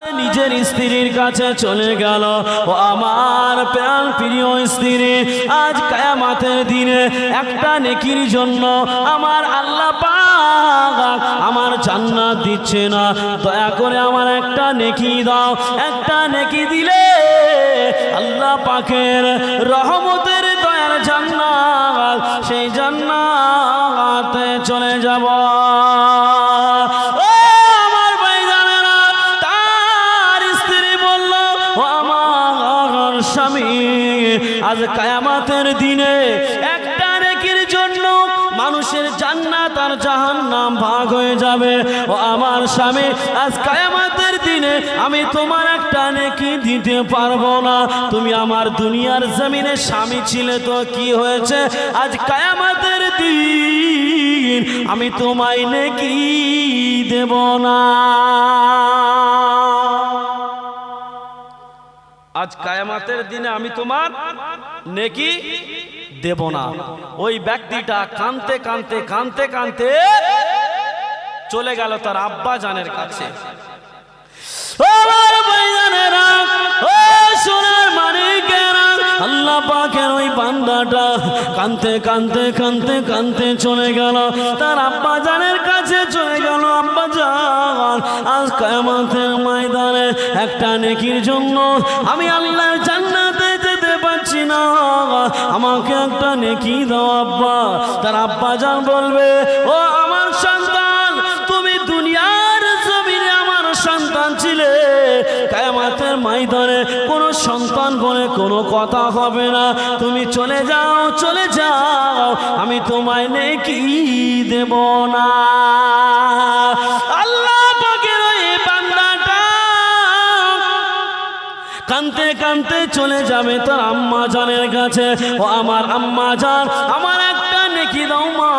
নিজের স্ত্রীর কাছে চলে গেল। ও আমার প্রাণ প্রিয় স্ত্রী, আজ কিয়ামতের দিনে একটা নেকির জন্য আমার আল্লাহ পাক আমার জান্নাত দিচ্ছে না। দয়া করে আমার একটা নেকি দাও। একটা নেকি দিলে আল্লাহ পাকের রহমতের দয়ার জান্নাত, সেই জান্নাতে চলে যাব। আজ কিয়ামতের দিনে একটা নেকির জন্য মানুষের জান্নাত আর জাহান্নাম ভাগ হয়ে যাবে। ও আমার স্বামী, আজ কিয়ামতের দিনে আমি তোমার একটা নেকি দিতে পারবো না। তুমি আমার দুনিয়ার জমিনে স্বামী ছিলে তো কি হয়েছে, আজ কিয়ামতের দিন আমি তোমায় নেকি দেব না। আজ কিয়ামতের দিনে আমি তোমার নেকি দেব না। ওই ব্যক্তিটা কাঁদতে কাঁদতে কাঁদতে কাঁদতে চলে গেল তার আব্বা জানের কাছে। আল্লাহ পাকের ওই বান্দাটা কাঁদতে কাঁদতে কাঁদতে কাঁদতে চলে গেল তার আব্বা জানের কাছে চলে গেল। আব্বা জান, আজ কিয়ামতের ময়দানে একটা নেকির জন্য আমি আল্লাহর জান্নাতে যেতে পারছি না, আমাকে একটা নেকি দাও আব্বা। তার আব্বা জান বলবে, ও আমার সন্তান, তুমি দুনিয়ার জমিনে আমার সন্তান ছিলে, কিয়ামতের ময়দানে কোনো সন্তান বলে কোনো কথা হবে না। তুমি চলে যাও, চলে যাও, আমি তোমায় নেকি দেব না। আল্লাহ পাকের ওই বান্দাটা কাঁদতে কাঁদতে চলে যাবে তার আম্মা জানের কাছে। ও আমার আম্মা জান, আমার একটা নেকি দাও মা।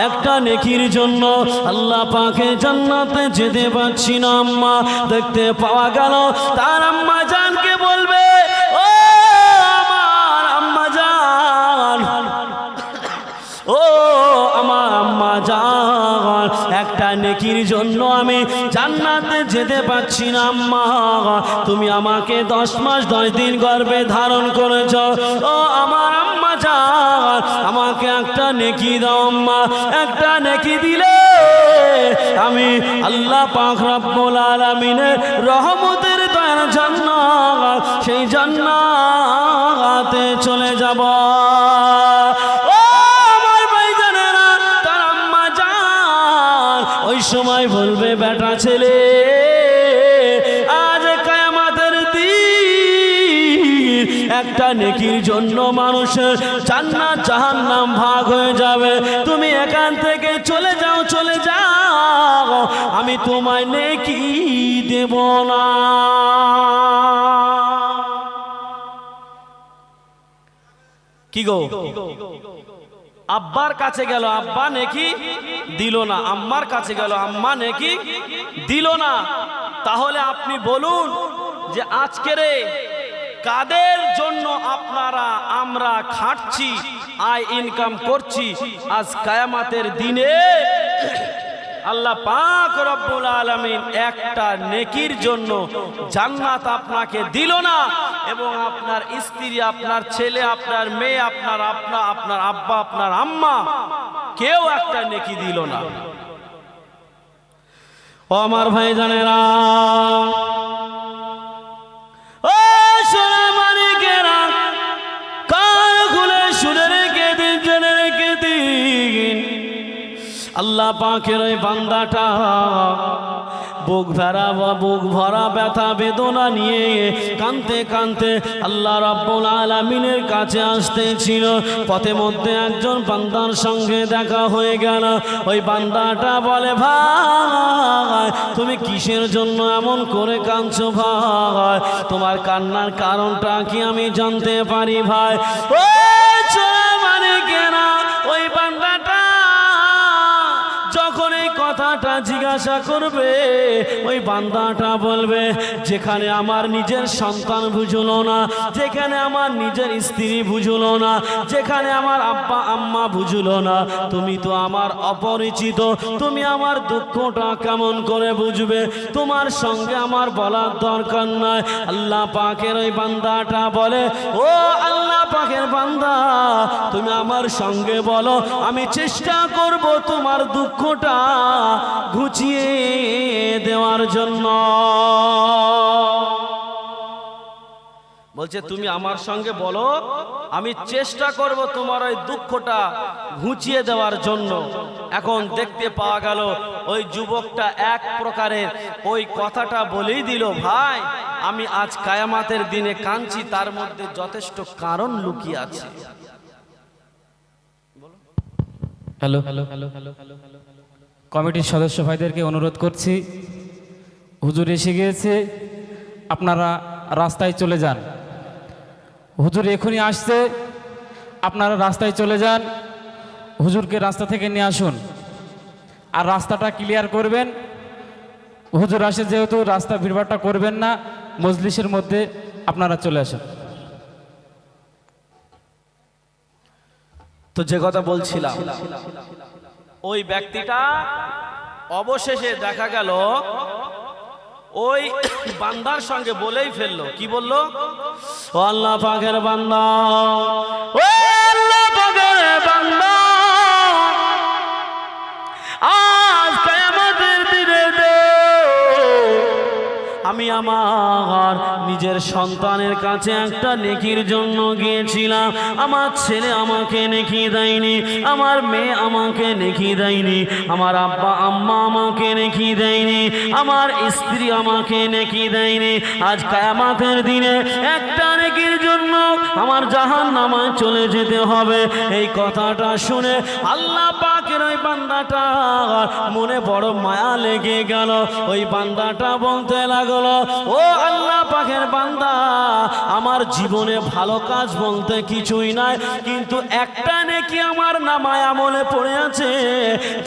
একটা নেকির জন্য আল্লাহ পাকে জান্নাতে যেতে পারছি না আম্মা। দেখতে পাওয়া গেল তার আম্মা জানকে বলবে, ও আমার আম্মা জান, ও আমার আম্মা জান, একটা নেকির জন্য আমি জান্নাতে যেতে পারছি না আম্মা। তুমি আমাকে 10 মাস 10 দিন গর্ভে ধারণ করেছ। ও আমার আম্মা জান, আমাকে একটা নেকি দাও আম্মা। একটা নেকি দিলে আমি আল্লাহ পাক রব্বুল আলামিনের রহমতের দয়ার জান্নাত, সেই জান্নাতে চলে যাব। ওই সময় বলবে, বেটা ছেলে, আজ কিয়ামতের দিন একটা নেকির জন্য মানুষের জান্নাত জাহান্নাম ভাগ হয়ে যাবে। তুমি এখান থেকে চলে যাও, চলে যাও, আমি তোমায় নেকি দেব না। কি গো, আব্বার কাছে গেল, আব্বা নেকি দিল না। আম্মার কাছে গেল, আম্মা নেকি দিল না। তাহলে আপনি বলুন যে আজকের কাদের জন্য আপনারা আমরা খাটছি, আয় ইনকাম করছি, আজ কিয়ামতের দিনে আল্লাহ পাক রব্বুল আলামিন একটা নেকির জন্য জান্নাত আপনাকে দিল না, এবং আপনার স্ত্রী, আপনার ছেলে, আপনার মেয়ে, আপনার আপনার আব্বা, আপনার আম্মা, কেউ একটা নেকি দিল না। ও আমার ভাই জানেরা, ও সোনা মানিকেরা, কান খুলে শুনে রেখে দিন, জেনে রেখে দিন, আল্লাহ পাকের ওই বান্দাটা বুক ভরা ব্যথা বেদনা নিয়ে কাঁদতে কাঁদতে আল্লাহ রাব্বুল আলামিনের কাছে আসতেছিল। পথে মধ্যে একজন বান্দার সঙ্গে দেখা হয়ে গেল। ওই বান্দাটা বলে, ভাই তুমি কিসের জন্য এমন করে কাঁদছো ভাই? তোমার কান্নার কারণটা কি আমি জানতে পারি ভাই? ও মানে কেনা ওই বান্দাটা যখন এই কথা কথাটা জিজ্ঞাসা করবে, ওই বান্দাটা বলবে যেখানে আমার নিজের সন্তান বুঝলো না, যেখানে আমার নিজের স্ত্রী বুঝলো না, যেখানে আমার আব্বা আম্মা বুঝলো না, তুমি তো আমার অপরিচিত, তুমি আমার দুঃখটা কেমন করে বুঝবে? তোমার সঙ্গে আমার বলার দরকার নাই। আল্লাহ পাকের ওই বান্দাটা বলে, ও আল্লাহ পাকের বান্দা, তুমি আমার সঙ্গে বলো, আমি চেষ্টা করব তোমার দুঃখটা ঘুচিয়ে দেওয়ার জন্য। বলছে তুমি আমার সঙ্গে বলো, আমি চেষ্টা করব তোমার ওই দুঃখটা ঘুচিয়ে দেওয়ার জন্য। এখন দেখতে পাওয়া গেল ওই যুবকটা এক প্রকারের ওই কথাটা বলেই দিল, ভাই আমি আজ কায়ামাতের দিনে কাঁদছি, তার মধ্যে যথেষ্ট কারণ লুকিয়ে আছে। হ্যালো, কমিটির সদস্য ভাইদেরকে অনুরোধ করছি, হুজুর এসে গিয়েছে, আপনারা রাস্তায় চলে যান। হুজুর এখনই আসছে, আপনারা রাস্তায় চলে যান, হুজুরকে রাস্তা থেকে নিয়ে আসুন, আর রাস্তাটা ক্লিয়ার করবেন। হুজুর আসে যেহেতু, রাস্তা ভিড়ভাড়টা করবেন না, মজলিসের মধ্যে আপনারা চলে আসুন। তো যে কথা বলছিলাম, ওই ব্যক্তিটা অবশেষে দেখা গেল ওই বান্দার সঙ্গে বলেই ফেললো, কি বললো? ও আল্লাহ পাকের বান্দা, ও আল্লাহ পাকের বান্দা, আজ কিয়ামতের দিনে আমি আমার নিজের সন্তানের কাছে একটা নেকির জন্য গিয়েছিলাম। আমার ছেলে আমাকে নেকি দেয়নি, আমার মেয়ে আমাকে নেকি দেয়নি, আমার আব্বা আম্মা আমাকে নেকি দেয়নি, আমার স্ত্রী আমাকে নেকি দেয়নি। আজ কিয়ামতের দিনে একটা নেকির জন্য আমার জাহান্নামে চলে যেতে হবে। এই কথাটা শুনে আল্লাহ পাকের ওই বান্দাটা মনে বড় মায়া লেগে গেল। ওই বান্দাটা বলতে লাগলো, ও আল্লাহ পাকের বান্দা, আমার জীবনে ভালো কাজ বলতে কিছুই নাই, কিন্তু একটা নেকি আমার নামায় আমলে পড়ে আছে,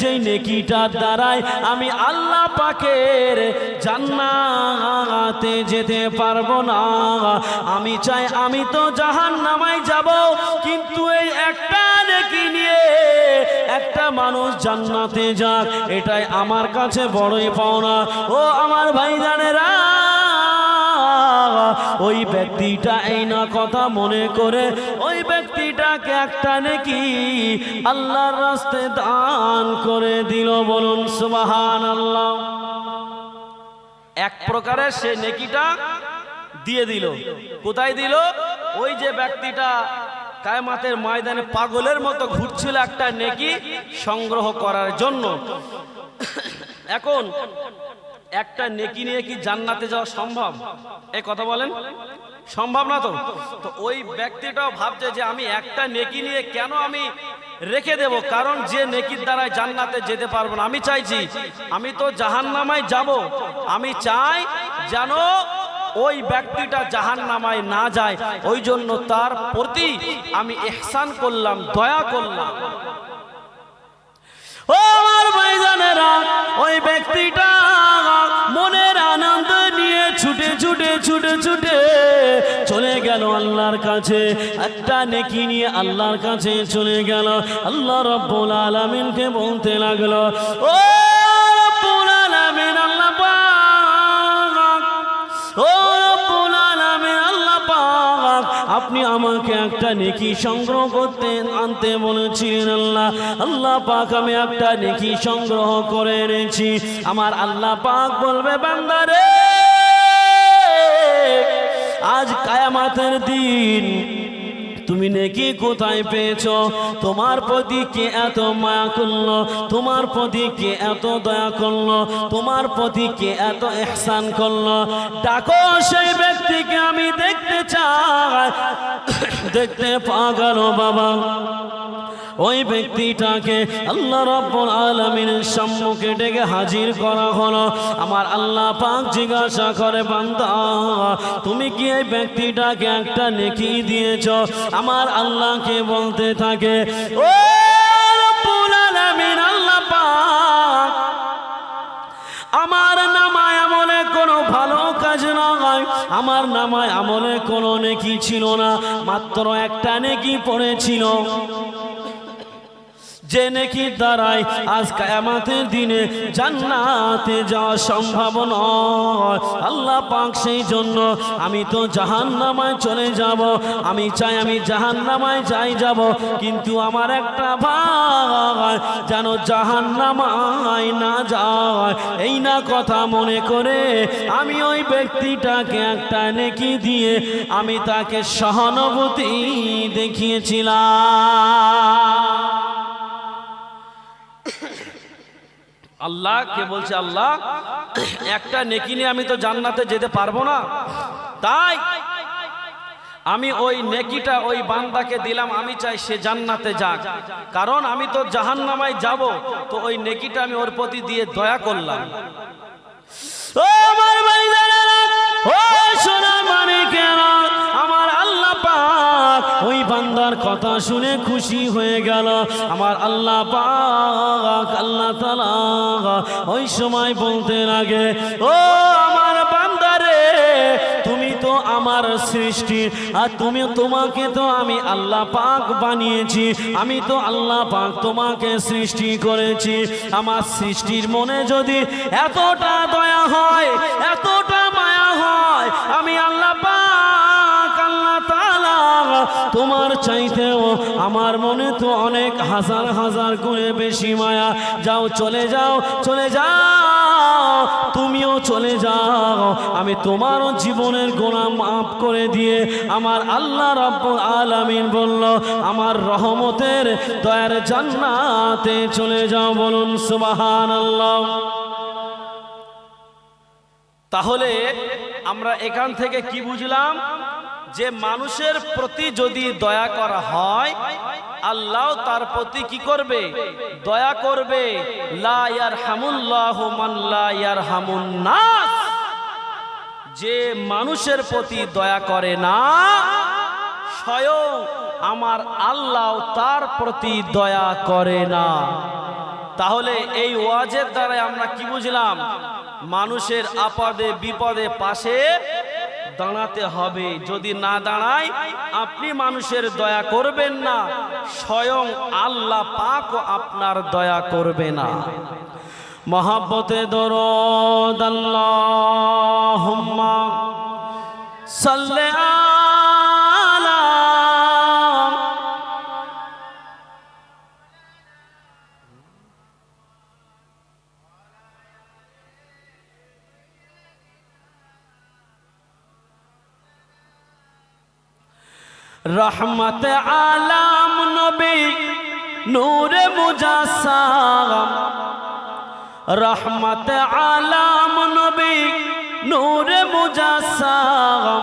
যেই নেকিটার দ্বারাই আমি আল্লাহ পাকের জান্নাতে যেতে পারবো না। আমি চাই আমি তো জাহান্নামে যাব, কিন্তু এই একটা নেকি নিয়ে একটা মানুষ জান্নাতে যাক, এটাই আমার কাছে বড়ই পাওনা। ও আমার ভাইজানেরা, ওই ব্যক্তিটা এই না কথা মনে করে ওই ব্যক্তিটাকে একটা নেকি আল্লাহর রাস্তায় দান করে দিল। বলুন সুবহানাল্লাহ। এক প্রকারের সে নেকিটা দিয়ে দিল। কোথায় দিল? ওই যে ব্যক্তিটা কিয়ামতের ময়দানে পাগলের মতো ঘুরছিল একটা নেকি সংগ্রহ করার জন্য। এখন একটা নেকি নিয়ে কি জান্নাতে যাওয়া সম্ভব? এই কথা বলেন, সম্ভব না। তো ওই ব্যক্তিটাও ভাবছে যে আমি একটা নেকি নিয়ে কেন আমি রেখে দেব, কারণ যে নেকির দ্বারা জান্নাতে যেতে পারবো না। আমি চাইছি, আমি তো জাহান্নামায় যাব, আমি চাই যেন ওই ব্যক্তিটা জাহান্নামায় না যায়, ওই জন্য তার প্রতি আমি ইহসান করলাম, দয়া করলাম। ও আমার ভাইজানেরা, ওই ব্যক্তিটা মনের আনন্দ নিয়ে ছুটে ছুটে ছুটে ছুটে চলে গেল আল্লাহর কাছে, একটা নেকি নিয়ে আল্লাহর কাছে চলে গেল। আল্লাহ রাব্বুল আলামিনকে বলতে লাগলো, ও রাব্বুল আলামিন, আল্লাহ পাক, ও রাব্বুল আলামিন, আল্লাহ পাক, আপনি আমাকে একটা নেকি সংগ্রহ করতে আনতে বলেছিলেন। আল্লাহ পাক, আমি একটা নেকি সংগ্রহ করে এনেছি। আমার আল্লাহ পাক বলবে, বান্দারে, আজ কিয়ামতের দিন তুমি নেকি কোথায় পেয়েছো? তোমার প্রতি কে এত মায়া করলো? তোমার প্রতি কে এত দয়া করলো? তোমার প্রতি কে এত ইহসান করলো? ডাকো সেই ব্যক্তিকে, আমি দেখতে চাই। দেখতে পাওয়া গেল বাবা, ওই ব্যক্তিটাকে আল্লাহ রাব্বুল আলামিনের সম্মুখে ডেকে হাজির করা হলো। আমার আল্লাহ পাক জিজ্ঞাসা করে, বান্দা, তুমি কি এই ব্যক্তিটাকে একটা নেকি দিয়েছো? আমার আল্লাহকে বলতে থাকে, ও রাব্বুল আলামিন, আল্লাহ পাক, ভালো কাজ নয়, আমার নামায় আমলে কোনো নেকি ছিল না, মাত্র একটা নেকি পড়েছিল, যে নেকির দ্বারাই আজ কিয়ামতের দিনে জান্নাতে যাওয়া সম্ভব নয়। আল্লাহ পাক সেই জন্য আমি তো জাহান্নামায় চলে যাব, আমি চাই আমি জাহান্নামায় যাব, কিন্তু আমার একটা ভাই যেন জাহান্নামায় না যায়, এই না কথা মনে করে আমি ওই ব্যক্তিটাকে একটা নেকি দিয়ে আমি তাকে সহানুভূতি দেখিয়েছিলাম। আল্লাহ কে বলছে, আল্লাহ একটা নেকি নিয়ে আমি তো জান্নাতে যেতে পারবো না, তাই আমি ওই নেকিটা ওই বান্দাকে দিলাম, আমি চাই সে জান্নাতে যাক, কারণ আমি তো জাহান্নামায় যাব, তো ওই নেকিটা আমি ওর প্রতি দিয়ে দয়া করলাম। ও আমার ভাইজানেরা, ও সোনার মানিকেরা, আমার আল্লাহ পাক ওই বান্দার কথা শুনে খুশি হয়ে গেল। আমার আল্লাহ পাক আল্লাহ তাআলা ওই সময় বলতে লাগে, ও আমার বান্দারে, তুমি তো আমার সৃষ্টি, আর তোমাকে তো আমি আল্লাহ পাক বানিয়েছি, আমি তো আল্লাহ পাক তোমাকে সৃষ্টি করেছি। আমার সৃষ্টির মনে যদি এতটা দয়া হয়, এতটা মায়া হয়, আমি আল্লাহ পাক আল্লাহ তাআলা তোমার চাইতেও আমার মনে তো অনেক হাজার হাজার করে বেশি মায়া। যাও, চলে যাও, চলে যাও, তুমিও চলে যাও, আমি তোমারও জীবনের গুনাহ মাফ করে দিয়ে আমার আল্লাহ রাব্বুল আলামিন বলল, আমার রহমতের দয়ার জান্নাতে চলে যাও। বলুন সুবহানাল্লাহ। তাহলে আমরা এখান থেকে কি বুঝলাম? যে মানুষের প্রতি যদি দয়া করা হয়, আল্লাহ তার প্রতি কি করবে? দয়া করবে। লা ইয়ারহামুল্লাহু মান লা ইয়ারহামুন নাস। যে মানুষের প্রতি দয়া করে না, স্বয়ং আমার আল্লাহ তার প্রতি দয়া করে না। তাহলে এই ওয়াজের দ্বারা আমরা কি বুঝলাম? মানুষের আপদে বিপদে পাশে দাঁড়াতে হবে। যদি না দাঁড়ায়, আপনি মানুষের দয়া করবেন না, স্বয়ং আল্লাহ পাকও আপনার দয়া করবে না। মহব্বতে দরুদ আল্লাহুম্মা সাল্লি আলা রহমত আলাম নবী নূরে মুজাসসাম। রহমত আলাম নবী নূরে মুজাসসাম।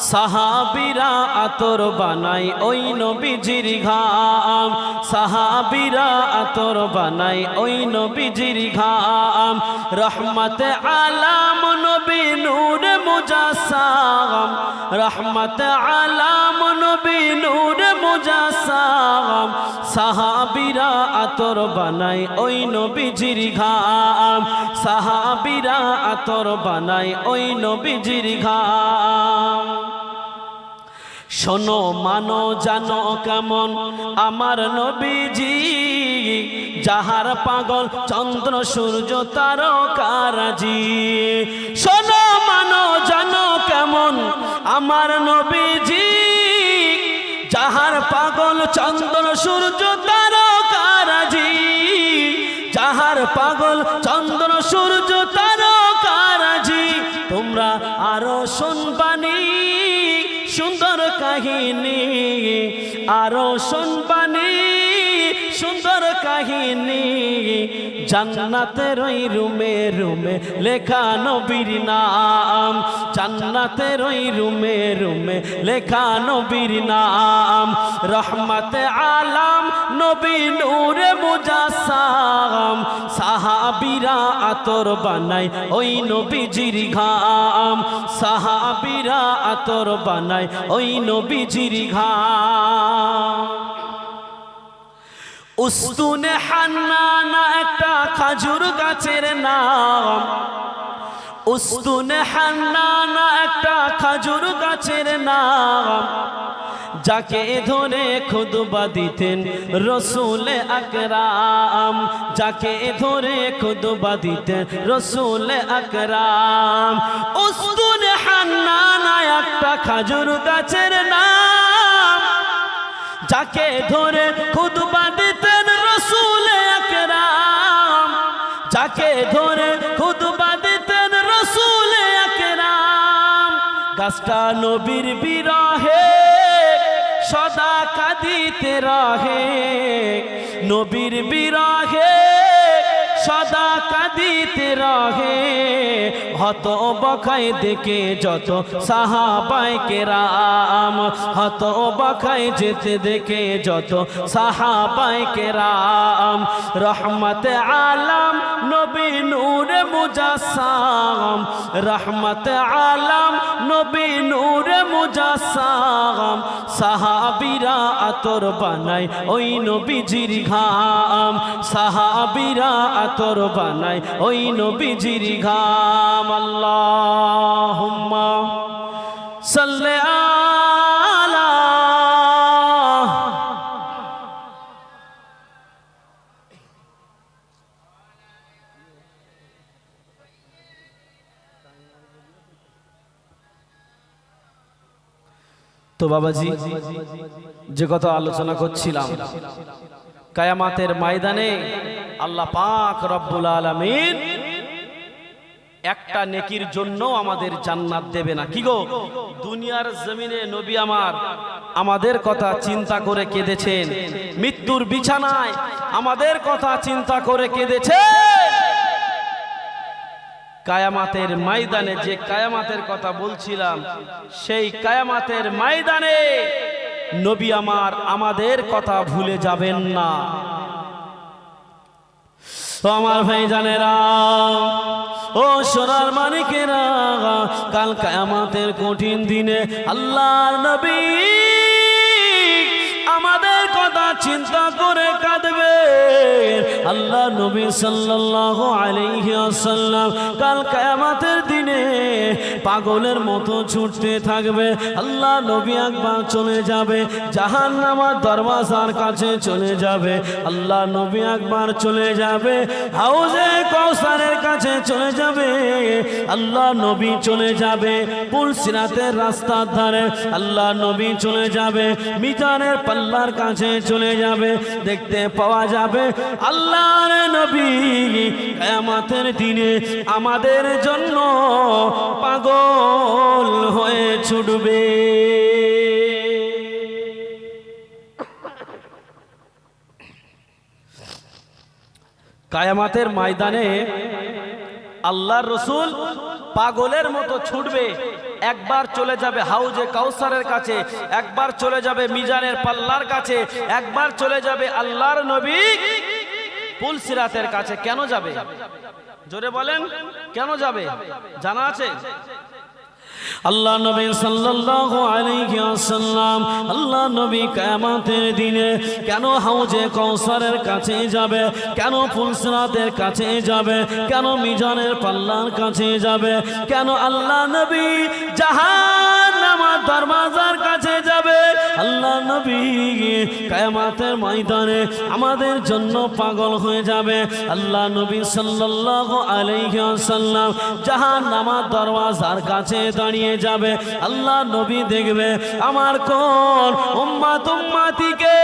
সাহাবীরা আতর বানাই ওই নবীজির ঘাম। সাহাবীরা আতর বানাই ওই নবীজির ঘাম। রহমত আলাম নবী নূরে মুজাসসাম। রহমত আলাম নবী নূরে মুজাসসাম। সাহাবীরা আতর বানাই ওই নবীজির ঘাম। সাহাবীরা আতর বানাই ওই নবীজির ঘাম। শোনো মানো জানো কেমন আমার নবীজি, যাহার পাগল চন্দ্র সূর্য তারকারাজি। শোনো মানো জানো কেমন আমার নবীজি, যাহার পাগল চন্দ্র সূর্য তারকারাজি। যাহার পাগল চন্দ্র সূর্য তারকারাজি। তোমরা আরো শুনবানি সুন্দর কাহিনী, আরো শুনবানি সুন্দর কাহিনী। জান্নাতের ওই রুমে রুমে লেখা নবীর নাম। জান্নাতের ওই রুমে রুমে লেখা নবীর নাম। রহমত আলাম নবী নূরে মুজাসসাম। সাহাবীরা আতর বানাই ওই নবীজির ঘাম। সাহাবীরা আতর বানাই ওই নবীজির ঘাম। উস্তুনে হান্নানা একটা খাজুর গাছের নাম। উস্তুনে হান্নানা একটা খাজুর গাছের নাম, যাকে ধরে খুতবা দিতেন রসুল আকরাম, যাকে ধরে খুতবা দিতেন রসুল আকরাম। উস্তুনে হান্নানা একটা খাজুর গাছের নাম, যাকে ধরে খুতবা দিতেন রসুল আকরাম, যাকে ধরে খুতবা দিতেন রসুল আকরাম। গাছটা নবীর বিরহে সদা কাঁদিতে রহে, নবীর বিরহে সদা কাঁদিতে রহে। হত বকাই দেখে যত সাহাবায়ে কেরাম, হত বকাই যেতে দেখে যত সাহাবায়ে কেরাম। রহমতে আলম নবী নূরে মুজাসসাম, রহমতে আলম নবী নূরে মুজাসসাম। সাহাবীরা আতর বানায় ওই নবীজির ঘাম, সাহাবীরা আতর বানায় ওই নবীজির ঘাম। আল্লাহুম্মা সাল্লি আলা তো বাবাজি যে কথা আলোচনা করছিলাম, কিয়ামতের ময়দানে আল্লাহ পাক রব্বুল আলামিন একটা নেকির জন্য আমাদের জান্নাত দেবে না। কি গো, দুনিয়ার জমিনে নবী আমাদের কথা চিন্তা করে কেঁদেছেন, মৃত্যুর বিছানায় আমাদের কথা চিন্তা করে কেঁদেছেন। কিয়ামতের ময়দানে, যে কিয়ামতের কথা বলছিলাম, সেই কিয়ামতের ময়দানে নবী আমাদের কথা ভুলে যাবেন না। তো আমার ভাইজানেরা, ও সোনার মানিকেরা, কাল কিয়ামতের কঠিন দিনে আল্লাহর নবী আমাদের কথা চিন্তা করে কাঁদবে। আল্লাহ নবী সাল্লাল্লাহু আলাইহি ওয়াসাল্লাম কাল কিয়ামতের দিনে পাগলের মতো ছুটতে থাকবে। আল্লাহ নবী একবার চলে যাবে জাহান্নামের দরওয়াজার কাছে চলে যাবে। আল্লাহ নবী একবার চলে যাবে হাউজে কাউসারের কাছে চলে যাবে। আল্লাহ নবী চলে যাবে পুল সিরাতের রাস্তার ধারে। আল্লাহ নবী চলে যাবে মিজানের পাল্লার কাছে চলে যাবে। দেখতে পাওয়া যাবে আল্লাহর নবী কিয়ামতের দিনে আমাদের জন্য পাগল হয়ে ছুটবে। কিয়ামতের ময়দানে আল্লাহর রাসূল পাগলের মতো ছুটবে। একবার চলে যাবে হাউজে কাউসারের কাছে, একবার চলে যাবে মিজানের পাল্লার কাছে, একবার চলে যাবে আল্লাহর নবী পুল সিরাতের কাছে। কেন যাবে? জোরে বলেন, কেন যাবে? জানা আছে? আল্লাহ নবী সাল্লাল্লাহু আলাইহি ওয়াসাল্লাম, আল্লাহ নবী কিয়ামতের দিনে কেন হাউজে কাউসারের কাছে যাবে, কেন পুল সিরাতের কাছে যাবে, কেন মিজানের পাল্লার কাছে যাবে, কেন আল্লাহ নবী জাহান্নামের দরওয়াজার কাছে যাবে? আল্লাহ নবী কিয়ামতের ময়দানে আমাদের জন্য পাগল হয়ে যাবে। আল্লাহ নবী সাল্লাল্লাহু আলাইহি ওয়াসাল্লাম জাহান্নামের দরওয়াজার কাছে দাঁড়িয়ে যাবে। আল্লাহ নবী দেখবে আমার কোন উম্মতিকে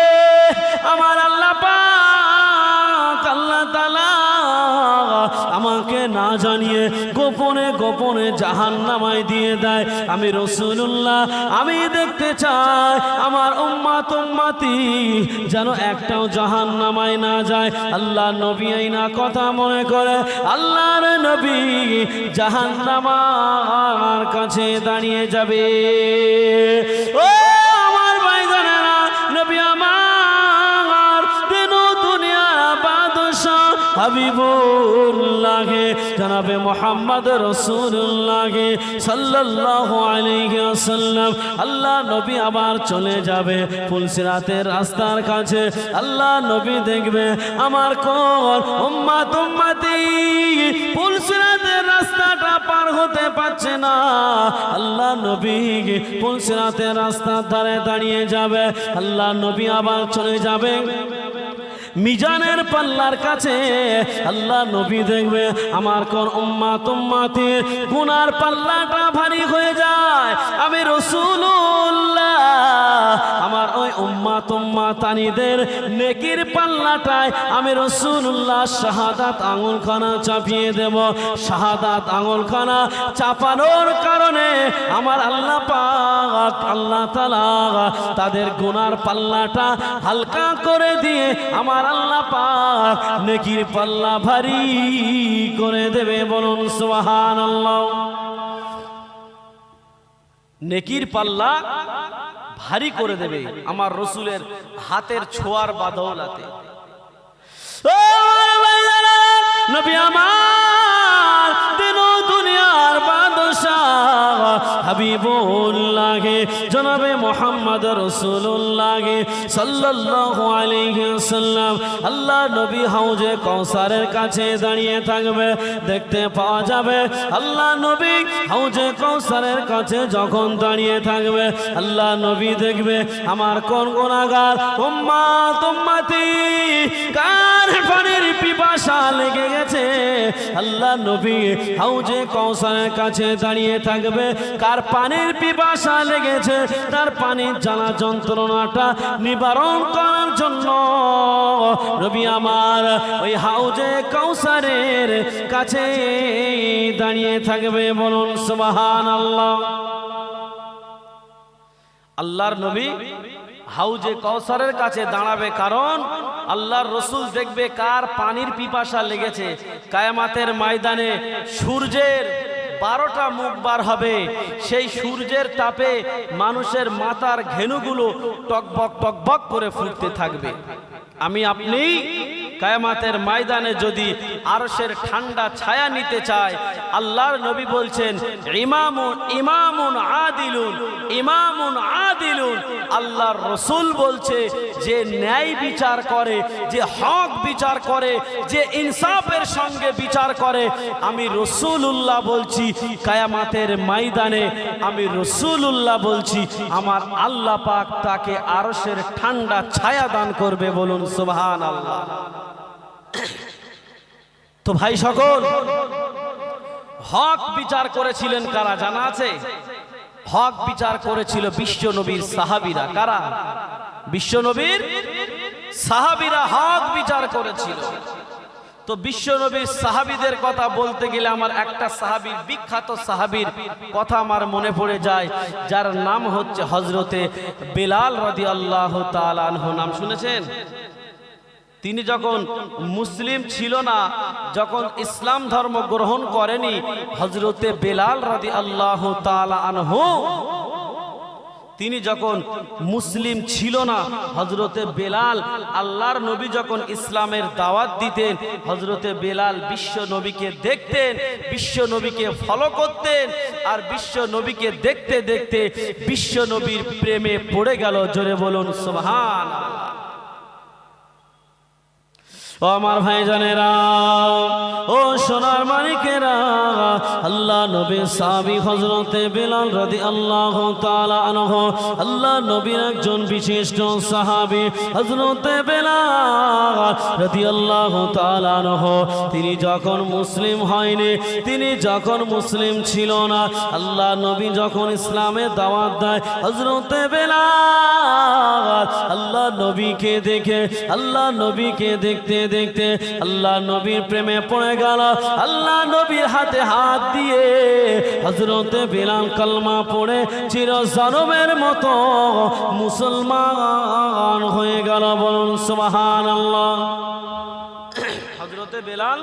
আমার আল্লাহ পাক আল্লাহ তাআলা আমাকে না জানিয়ে গোপনে গোপনে জাহান্নামায় দিয়ে দেয়। আমি রাসূলুল্লাহ, আমি দেখতে চাই আমার উম্মতি যেন একটাও জাহান্নামায় না যায়। আল্লাহ নবী এই না কথা মনে করে আল্লাহর নবী জাহান্নামার কাছে দাঁড়িয়ে যাবে। ও আমার ভাইজানেরা, নবী আমার দিন দুনিয়া বাদশা হাবিবুল্লাহে জনাবে মুহাম্মদ রাসূলুল্লাহ সাল্লাল্লাহু আলাইহি ওয়াসাল্লাম আল্লাহ নবী আবার চলে যাবে ফুলসিরাতের রাস্তার কাছে। আল্লাহ নবী দেখবে আমার কোন উম্মত উম্মতি ফুলসিরাতের রাস্তাটা পার হতে পারছে না। আল্লাহ নবী ফুলসিরাতের রাস্তার ধারে দাঁড়িয়ে যাবে। আল্লাহ নবী আবার চলে যাবে মিজানের পাল্লার কাছে। আল্লাহ নবী দেখবে আমার কোন উম্মত উম্মতির গুনার পাল্লাটা ভারী হয়ে যায়। আমি রাসূলুল্লাহ আমার ওই উম্মত উম্মতানিদের নেকির পাল্লাটায় আমি রাসূলুল্লাহ শাহাদাত আঙুলখানা চাপিয়ে দেব। শাহাদাত আঙুলখানা চাপানোর কারণে আমার আল্লাহ পাক আল্লাহ তাআলা তাদের গুনার পাল্লাটা হালকা করে দিয়ে আমার আল্লাহ পাক নেকির পাল্লা ভারী করে দেবে। বলুন সুবহানাল্লাহ। নেকির পাল্লা ভারী করে দেবে আমার রাসূলের হাতের ছোঁয়ার বাদৌলাতে। নবী আমার দিন দুনিয়ার বাদশাহ হাবিবুল্লাহ জনাবে মুহাম্মদ রাসূলুল্লাহ সাল্লাল্লাহু আলাইহি ওয়াসাল্লাম আল্লাহ নবী হাউজে কাউসারের কাছে দাঁড়িয়ে থাকবে। দেখতে পাওয়া যাবে আল্লাহ নবী হাউজে কাউসারের কাছে যখন দাঁড়িয়ে থাকবে আল্লাহ নবী দেখবে আমার কোন গুনাহগার উম্মত উম্মতি কার পানির পিপাসা লেগে গেছে। আল্লাহ নবী হাউজে কাউসারের কাছে দাঁড়িয়ে থাকবে কার পানির পিপাসা লেগেছে তার পানির জ্বালা যন্ত্রণাটা নিবারণ করার জন্য নবী আমার ওই হাউজে কাউসারের কাছে দাঁড়িয়ে থাকবে। বলুন সুবহানাল্লাহ। আল্লাহর নবী হাউজে কাউসারের কাছে দাঁড়াবে কারণ আল্লাহর রাসূল দেখবে কার পানির পিপাসা লেগেছে। কিয়ামতের ময়দানে সূর্যের 12টা মুখ বার হবে। সেই সূর্যের তাপে মানুষের মাথার ঘেনুগুলো টকবক টকবক করে ফুটতে থাকবে। আমি আপনি কিয়ামতের ময়দানে যদি আরশের ঠান্ডা ছায়া নিতে চাই আল্লাহর নবী বলছেন ইমামুন আদিলুন। আল্লাহর রাসূল বলছে যে ন্যায় বিচার করে, যে হক বিচার করে, যে ইনসাফের সঙ্গে বিচার করে আমি রাসূলুল্লাহ বলছি কিয়ামতের ময়দানে আমি রাসূলুল্লাহ বলছি আমার আল্লাহ পাক তাকে আরশের ঠান্ডা ছায়া দান করবে। বলুন সুবহানাল্লাহ। তো ভাই সকল হক বিচার করেছিলেন কারা জানা আছে? হক বিচার করেছিল বিশ্ব নবীর সাহাবীরা। কারা? বিশ্ব নবীর সাহাবীরা হক বিচার করেছিল। তো বিশ্ব নবীর সাহাবীদের কথা বলতে গেলে আমার একটা সাহাবীর বিখ্যাত সাহাবীর কথা আমার মনে পড়ে যায় যার নাম হচ্ছে হযরতে বেলাল রাদিয়াল্লাহু তাআলা আনহু। নাম শুনেছেন? তিনি যখন মুসলিম ছিল না, যখন ইসলাম ধর্ম গ্রহণ করেনি, হযরতে বেলাল রাদিয়াল্লাহু তাআলা আনহু তিনি যখন মুসলিম ছিল না, হযরতে বেলাল আল্লাহর নবী যখন ইসলামের দাওয়াত দিতেন হযরতে বেলাল বিশ্ব নবীকে দেখতেন, বিশ্ব নবীকে ফলো করতেন আর বিশ্ব নবীকে দেখতে দেখতে বিশ্ব নবীর প্রেমে পড়ে গেল। জোরে বলুন সুবহানাল্লাহ। ও আমার ভাইজানেরা, ও সোনার মানিকেরা, আল্লাহ নবীর সাহাবী হযরতে বেলাল রাদিয়াল্লাহু তাআলা আনহু আল্লাহ নবীর একজন বিশিষ্ট সাহাবী হযরতে বেলাল রাদিয়াল্লাহু তাআলা আনহু তিনি যখন মুসলিম হয়নি, তিনি যখন মুসলিম ছিল না, আল্লাহ নবী যখন ইসলামের দাওয়াত দেয় হযরতে বেলাল আল্লাহ নবীকে দেখে, আল্লাহ নবীকে দেখতে দেখতে আল্লাহ নবীর প্রেমে পড়ে গেল। আল্লাহ নবীর হাতে হাত দিয়ে হযরতে বেলাল কালমা পড়ে চিরজনমের মতো মুসলমান হয়ে গেল। বলুন সুবহানাল্লাহ। হযরতে বেলাল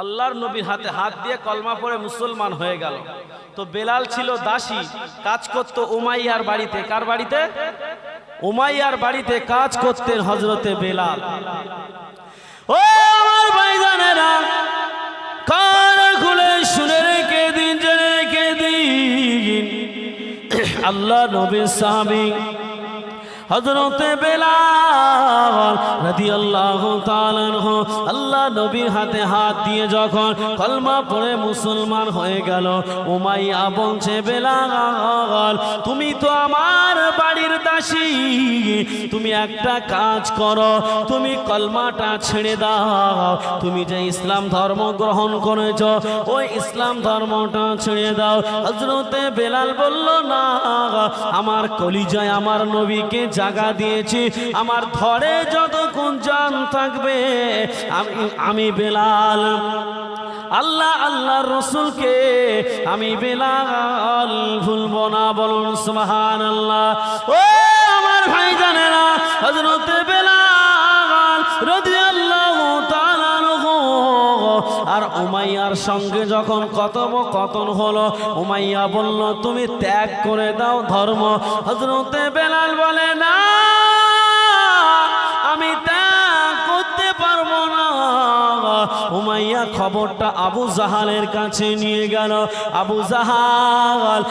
আল্লাহর নবীর হাতে হাত দিয়ে কলমা পড়ে মুসলমান হয়ে গেল। তো বেলাল ছিল দাসী, কাজ করত উমাইয়ার বাড়িতে। কার বাড়িতে? উমাইয়ার বাড়িতে কাজ করতেন হযরতে বেলাল। ও আমার ভাইজানেরা, কান খুলে শুনে রেখে দিন, জেনে রেখে দিন, আল্লাহ নবীর সাহাবী হযরতে বেলাল রাদিয়াল্লাহু তাআলা আনহু আল্লাহ নবীর হাতে হাত দিয়ে যখন কলমা পড়ে মুসলমান হয়ে গেল, উমাইয়া বলছে বেলাল তুমি তো আমার বাড়ির দাসী, তুমি একটা কাজ করো, তুমি কলমাটা ছেড়ে দাও, তুমি যে ইসলাম ধর্ম গ্রহণ করেছো ওই ইসলাম ধর্মটা ছেড়ে দাও। হযরতে বেলাল বলল না, আমার কলিজায় আমার নবীকে জায়গা দিয়েছি, আমার ধরে যতক্ষণ জান থাকবে আমি বেলাল আল্লাহর রসুলকে আমি বেলাল ভুলবো না। বলুন সুবহানাল্লাহ। ও আমার ভাইজানেরা, হযরতে বেলাল রাদিয়াল্লাহু তাআলা আনহু আর উমাইয়ার সঙ্গে যখন কথোপকথন হলো, উমাইয়া বলল তুমি ত্যাগ করে দাও ধর্ম। হযরতে বেলাল বলে না, আমি ত্যাগ করতে পারবো না। উমাইয়া খবরটা আবু জাহালের কাছে নিয়ে গেল। আবু জাহাল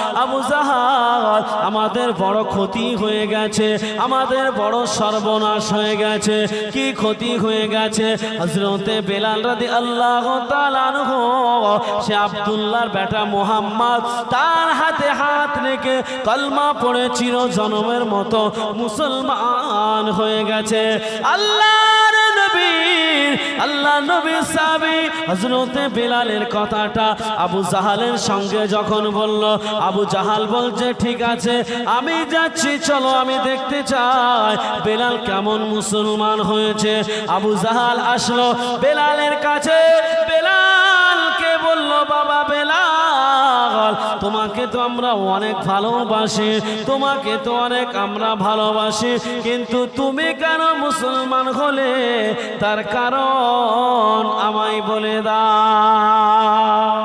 আমাদের বড় ক্ষতি হয়ে গেছে, আমাদের বড় সর্বনাশ হয়ে গেছে। কি ক্ষতি হয়ে গেছে? হযরতে বেলাল রাদিয়াল্লাহু তাআলা আনহু সে আব্দুল্লাহর বেটা মুহাম্মদ, তার হাতে হাত রেখে কলমা পড়ে চির জনমের মতো মুসলমান হয়ে গেছে। আল্লাহ নবীর সাহাবী হযরতে বেলালের কথাটা আবু জাহালের সঙ্গে যখন বলল, আবু জাহাল বলছে ঠিক আছে আমি যাচ্ছি, চলো আমি দেখতে চাই বেলাল কেমন মুসলমান হয়েছে। আবু জাহাল আসলো বেলালের কাছে, বেলালকে বলল বাবা বেলাল তোমাকে তো আমরা অনেক ভালোবাসি, তোমাকে তো অনেক আমরা ভালোবাসি, কিন্তু তুমি কেন মুসলমান হলে তার কারণ আমায় বলে দাও।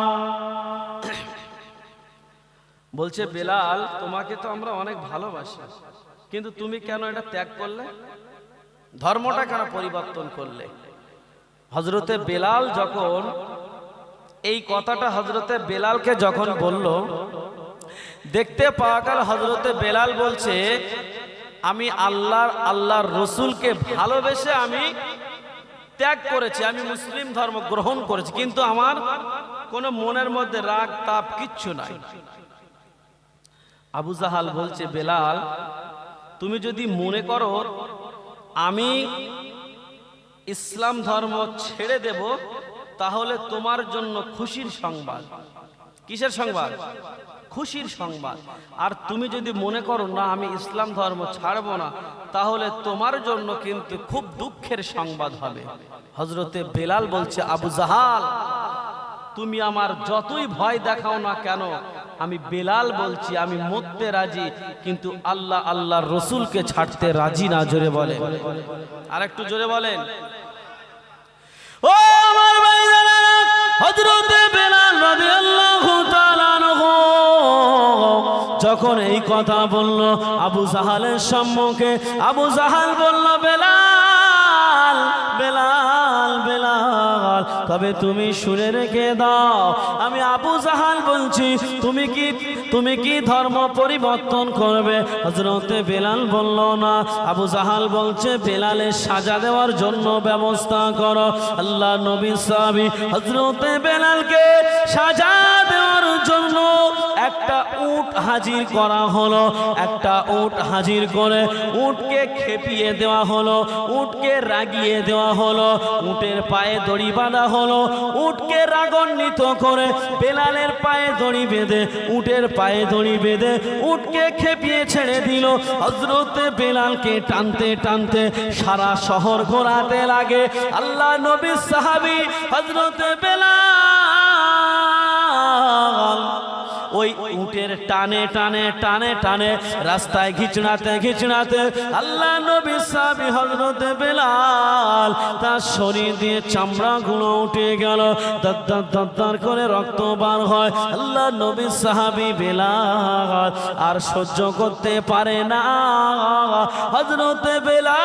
বলছে বেলাল তোমাকে তো আমরা অনেক ভালোবাসি, কিন্তু তুমি কেন এটা ত্যাগ করলে, ধর্মটা কেন পরিবর্তন করলে? হযরতে বেলাল যখন এই কথাটা হযরতে বেলালকে যখন বলল, দেখতে পাওয়া গেল হযরতে বেলাল বলছে আমি আল্লাহর রসুলকে ভালোবেসে আমি ত্যাগ করেছি, আমি মুসলিম ধর্ম গ্রহণ করেছি, কিন্তু আমার কোনো মনের মধ্যে রাগ তাপ কিচ্ছু নাই। আবু জাহাল বলছে বেলাল তুমি যদি মনে করো আমি ইসলাম ধর্ম ছেড়ে দেব, তাহলে তোমার জন্য খুশির সংবাদ। কিসের সংবাদ? খুশির সংবাদ। আর তুমি যদি মনে করো না আমি ইসলাম ধর্ম ছাড়বো না, তাহলে তোমার জন্য কিন্তু খুব দুঃখের সংবাদ হবে। হযরতে বেলাল বলছে আবু জাহাল তুমি আমার যতই ভয় দেখাও না কেন, আমি বেলাল বলছি আমি মরতে রাজি, কিন্তু আল্লাহর রসুলকে ছাড়তে রাজি না। জোরে বলেন, আর একটু জোরে বলেন। ও আমার ভাইরা, হযরতে বেলাল রাদিয়াল্লাহু তাআলা আনহু যখন এই কথা বলল আবু জাহালের সম্মুখে, আবু জাহাল বলল বেলাল বেলাল বেলাল তবে তুমি শুনে রেখে দাও, আমি আবু জাহাল বলছি তুমি কি ধর্ম পরিবর্তন করবে? হযরতে বেলাল বলল না। আবু জাহাল বলছে বেলালের সাজা দেওয়ার জন্য ব্যবস্থা করো। আল্লাহ নবীর সাহাবী হযরতে বেলালকে সাজা দেওয়ার জন্য একটা উট হাজির করা হলো। একটা উট হাজির করে উটকে খেপিয়ে দেওয়া হলো, উটকে রাগিয়ে দেওয়া হলো, উটের পায়ে দড়ি বাঁধা হলো। উটকে রাগান্বিত করে বেলালের পায়ে দড়ি বেঁধে, উটের পায়ে দড়ি বেঁধে উটকে খেপিয়ে ছেড়ে দিল। হযরতে বেলালকে টানতে টানতে সারা শহর ঘোরাতে লাগে। আল্লাহ নবীর সাহাবী হযরতে বেলাল ওই উটের টানে টানে টানে টানে রাস্তায় ঘিচড়াতে আল্লাহ নবী সাহাবী হযরতে বেলাল তার শরীর দিয়ে চামড়াগুলো উঠে গেল, দর করে রক্ত বার হয়। আল্লাহ নবী সাহাবী বেলাল আর সহ্য করতে পারে না। হযরতে বেলাল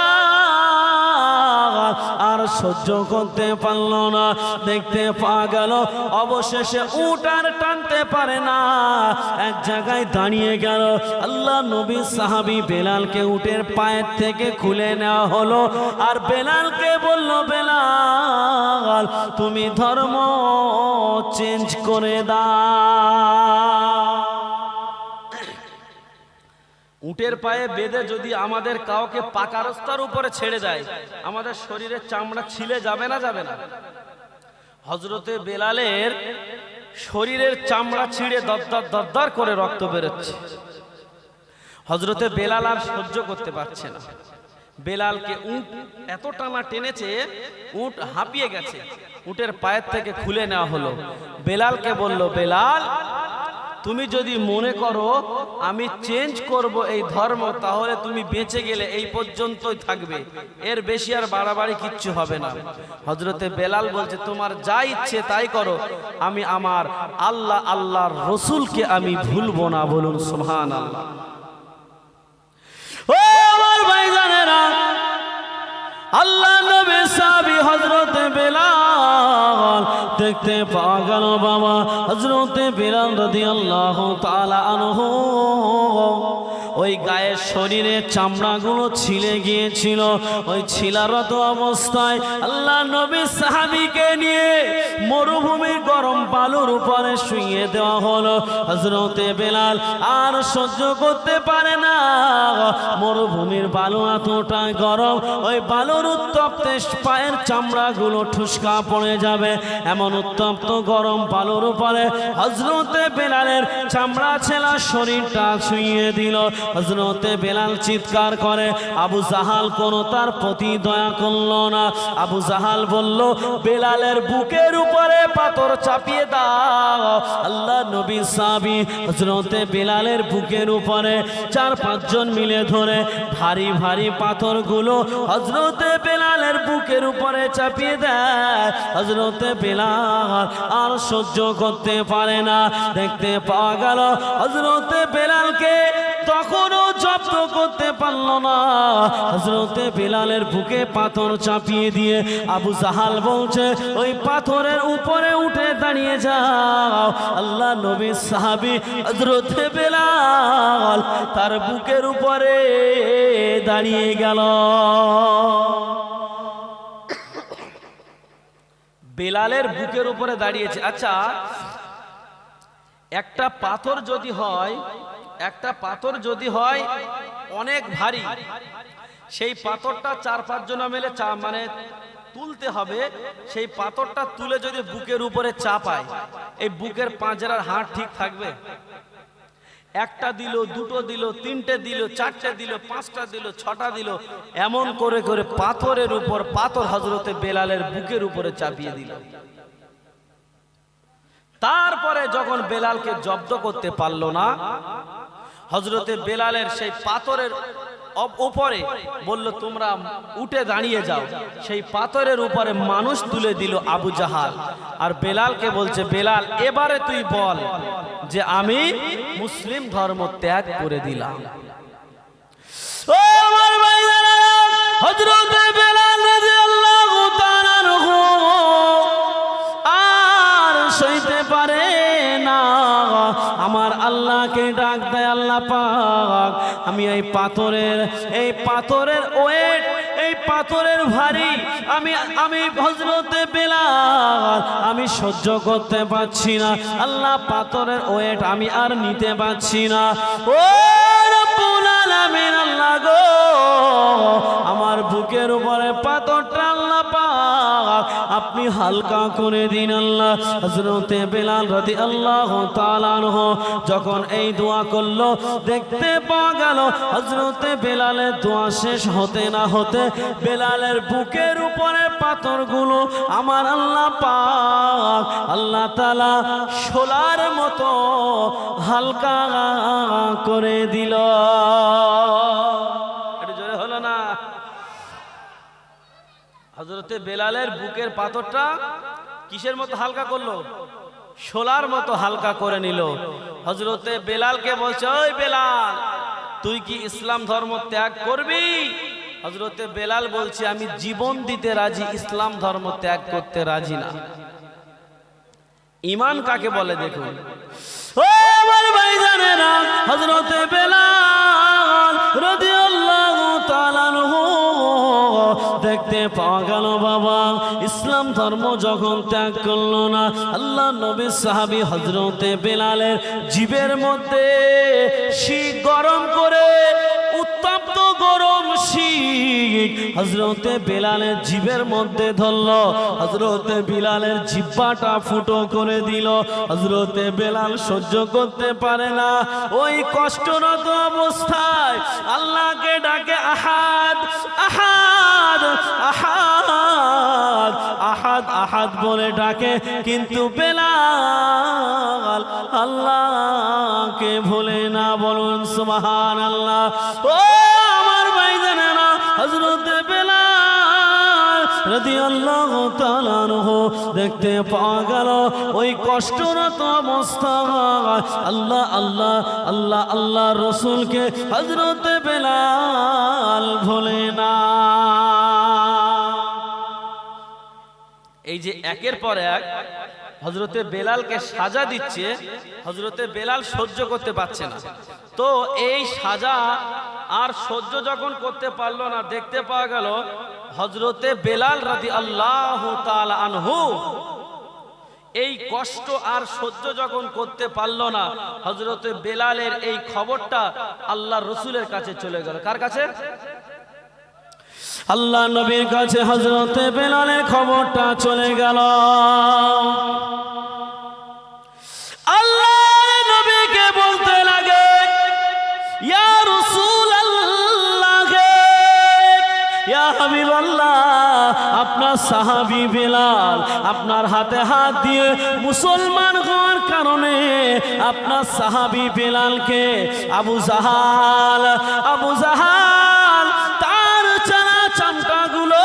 আর সহ্য করতে পারল না। দেখতে পাওয়া গেল অবশেষে উট আর টানতে পারে না, এক জায়গায় দাঁড়িয়ে গেল। আল্লাহ নবী সাহাবী বেলালকে উটের পায়ের থেকে খুলে নেওয়া হলো, আর বেলালকে বলল, বেলাল তুমি ধর্ম চেঞ্জ করে দাও। উটের পায়ে বেঁধে যদি আমাদের কাউকে পাকা রাস্তার উপরে ছেড়ে দেয়, আমাদের শরীরের চামড়া ছিলে যাবে না যাবে না? হযরতে বেলালের শরীরের চামড়া ছিঁড়ে দরদর দরদর করে রক্ত বেরোচ্ছে। হযরতে বেলাল আর সহ্য করতে পারছে না। বেলালকে উট এত টানা টেনেছে, উট হাঁপিয়ে গেছে। উটের পায়ের থেকে খুলে নেওয়া হলো। বেলালকে বলল, বেলাল তুমি যদি মনে করো আমি চেঞ্জ করব এই ধর্ম, তাহলে তুমি বেঁচে গেলে এই পর্যন্তই থাকবে, এর বেশি আর বাড়াবাড়ি কিচ্ছু হবে না। হযরতে বেলাল বলছে, তোমার যা ইচ্ছে তাই করো, আমি আমার আল্লাহর রসুলকে আমি ভুলবো না। বলুন সুবহানাল্লাহ। ও আমার ভাইজানেরা, আল্লাহ নবী সাহাবী হযরতে বেলাল দেখতে পাওয়া গেল বাবা, হযরতে বেলাল রাদিয়াল্লাহু তাআলা আনহু ওই গায়ের শরীরের চামড়াগুলো ছিলে গিয়েছিল। ওই ছিলারত অবস্থায় আল্লাহ নবী সাহাবীকে নিয়ে মরুভূমির গরম বালুর উপরে শুইয়ে দেওয়া হলো। হযরতে বেলাল আর সহ্য করতে পারে না, মরুভূমির বালু এতটা গরম, ওই বালুর উত্তপ্তে পায়ের চামড়াগুলো ঠুসকা পড়ে যাবে, এমন উত্তপ্ত গরম বালুর উপরে হযরতে বেলালের চামড়া ছেলা শরীরটা শুইয়ে দিল। হযরতে বেলাল চিৎকার করে, আবু জাহাল কোনো তার প্রতি দয়া করল না। আবু জাহাল বলল, বেলালের বুকের উপরে পাথর চাপিয়ে দাও। আল্লাহ নবী সাহাবী হযরতে বেলালের বুকের উপরে 4-5 জন মিলে ধরে ভারী ভারী পাথরগুলো হযরতে বেলালের বুকের উপরে চাপিয়ে দেয়। হযরতে বেলাল আর সহ্য করতে পারে না। দেখতে পাওয়া গেল হযরতে বেলালকে তখনও জব্দ করতে পারল না। হযরতে বেলালের বুকে পাথর চাপিয়ে দিয়ে আবু জাহাল বলছে, ওই পাথরের উপরে উঠে দাঁড়িয়ে যাও। আল্লাহ নবী সাহাবী হযরতে বেলাল তার বুকের উপরে দাঁড়িয়ে গেল। বেলালের বুকের উপরে দাঁড়িয়েছে। আচ্ছা, একটা পাথর যদি হয় অনেক ভারী, সেই পাথরটা 4-5 জন মিলে মানে তুলতে হবে। সেই পাথরটা তুলে যদি বুকের উপরে চাপায়, এই বুকের পাঁজরার হাড় ঠিক থাকবে? একটা দিল, দুটো দিল, তিনটে দিল, চারটে দিল, 5টা দিল, 6টা দিল, এমন করে করে পাথরের উপর পাথর হযরতে বেলালের বুকের উপরে চাপিয়ে দিল। তারপরে যখন বেলালকে জব্দ করতে পারল না, হযরতে বেলালের সেই পাথরের উপরে বলল, তোমরা উঠে দাঁড়িয়ে যাও। সেই পাথরের উপরে মানুষ তুলে দিল আবু জাহাল। আর বেলালকে বলছে, বেলাল এবারে তুই বল যে আমি মুসলিম ধর্ম ত্যাগ করে দিলাম। ও আমার ভাইরা, হযরতে বেলাল রাদিয়াল্লাহু তাআলা আর সইতে পারে না। আমার আল্লাহকে ডাক দেয়, আল্লাহ পাক আমি এই পাথরের ওয়েট, এই পাথরের ভারী আমি হযরতে বেলাল আমি সহ্য করতে পারছি না। আল্লাহ পাথরের ওয়েট আমি আর নিতে পারছি না। ও রব্বুল আলামিন, আল্লাহ গো, আমার বুকের উপরে পাথরটা আল্লাহ পাক আপনি হালকা করে দিন আল্লাহ। হযরতে বেলাল রাদিয়াল্লাহু তাআলা আনহু যখন এই দোয়া করলো, দেখতে পাওয়া গেল হযরতে বেলালের দোয়া শেষ হতে না হতে বেলালের বুকের উপরে পাথরগুলো আমার আল্লাহ পাক আল্লাহ তাআলা শোলার মতো হালকা করে দিল। একটু জোরে হলো না? হযরতে বেলালের বুকের পাথরটা কিসের মতো হালকা করলো? শোলার মতো হালকা করে নিল। হযরতে বেলালকে বলছে, ওই বেলাল, তুই কি ইসলাম ধর্ম ত্যাগ করবি হযরতে বেলাল বলছে আমি জীবন দিতে রাজি, ইসলাম ধর্ম ত্যাগ করতে রাজি না। ঈমান কাকে বলে দেখুন। ও আমার ভাইজানেরা, হযরতে বেলাল রাদিয়াল্লাহু তাআলা আনহু দেখতে পাওয়া গেল বাবা ইসলাম ধর্ম যখন ত্যাগ করলো না, আল্লাহ নবীর সাহাবী হযরতে বেলালের জিভের মধ্যে শিক গরম করে, উত্তপ্ত গরম শিক হযরতে বেলালের জিভের মধ্যে ধরলো। হযরতে বেলালের জিহ্বাটা ফুটো করে দিল। হযরতে বেলাল সহ্য করতে পারে না, ওই কষ্টরত অবস্থায় আল্লাহকে ডাকে আহাদ আহাদ আহাদ আহাদ আহাদ বলে ডাকে, কিন্তু বেলাল আল্লাহকে ভুলে না। বলুন সুবহানাল্লাহ। ও আমার ভাইজানেরা, হযরতে বেলাল রাদিয়াল্লাহু তাআলা আনহু দেখতে পাওয়া গেল ওই কষ্টরত অবস্থায় আল্লাহ আল্লাহ আল্লাহ আল্লাহ রাসূলকে হযরতে বেলাল ভুলে না। এই যে একের পর এক হযরতে বেলালকে সাজা দিচ্ছে, হযরতে বেলাল সহ্য করতে পারছে না। তো এই সাজা আর সহ্য যখন করতে পারলো না, দেখতে পাওয়া গেল হযরতে বেলাল রাদিয়াল্লাহু তাআলা আনহু এই কষ্ট আর সহ্য যখন করতে পারলো না, হযরতে বেলালের এই খবরটা আল্লাহর রাসূলের কাছে চলে গেল। কার কাছে? আল্লাহ নবীর কাছে হযরতে বেলালের খবরটা চলে গেল। আল্লাহ নবীকে বলতে লাগে, ইয়া রাসূলুল্লাহ, ইয়া হাবিবাল্লাহ, আপনার সাহাবী বেলাল আপনার হাতে হাত দিয়ে মুসলমান হওয়ার কারণে আপনার সাহাবী বেলালকে আবু জাহাল তার চানা চামটাগুলো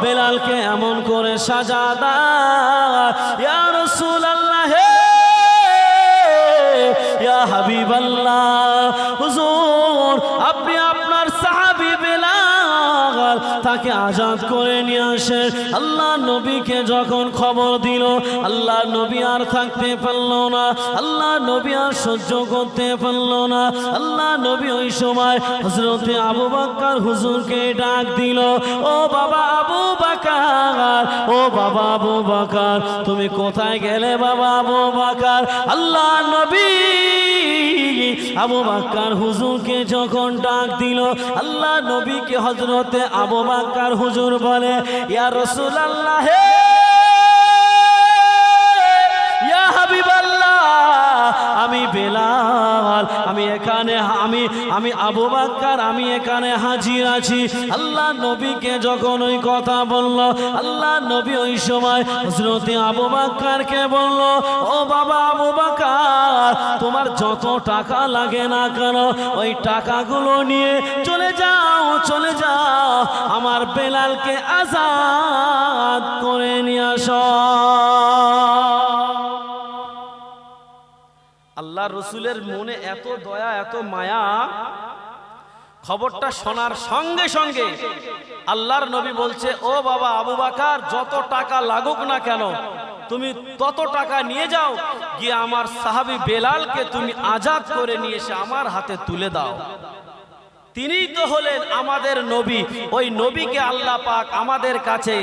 বেলালকে এমন করে সাজা দেয়। ইয়া রাসূলুল্লাহ, ইয়া হাবিবাল্লাহ, হুজুর আপনি আপনার সাহাবী বেলাল তাকে আজাদ করে নিয়ে আসেন। আল্লাহ নবীকে যখন খবর দিল, আল্লাহ নবী আর থাকতে পারল না, আল্লাহ নবী আর সহ্য করতে পারল না। আল্লাহ নবী ওই সময় হযরতে আবু বকর হুজুরকে ডাক দিল, ও বাবা আবু বকর, ও বাবা আবু বকর, তুমি কোথায় গেলে বাবা আবু বকর? আল্লাহ নবী আবু বকর হুজুরকে যখন ডাক দিল, আল্লাহ নবীকে হযরতে আবু বকর হুজুর বলে, ইয়া রাসূলুল্লাহ, ইয়া হাবিবাল্লাহ, আমি বেলাল, আমি এখানে, আমি আবু বকর, আমি এখানে হাজির আছি। আল্লাহ নবীকে যখন ওই কথা বলল, আল্লাহ নবী ওই সময় হযরতে আবু বকরকে বলল, ও বাবা আবু বকর, তোমার যত টাকা লাগে না কেন ওই টাকাগুলো নিয়ে চলে যাও, আমার বেলালকে আজাদ করে নিয়ে আসো। আল্লাহ রসুলের মনে এত দয়া, এত মায়া, খবরটা শোনার সঙ্গে সঙ্গে আল্লাহর নবী বলছে, ও বাবা আবু বকর, যত টাকা লাগুক না কেন তুমি তত টাকা নিয়ে যাও, গিয়ে আমার সাহাবী বেলালকে তুমি আজাদ করে নিয়ে এসে আমার হাতে তুলে দাও। তিনিই তো হলেন আমাদের নবী। ওই নবীকে আল্লাহ পাক আমাদের কাছে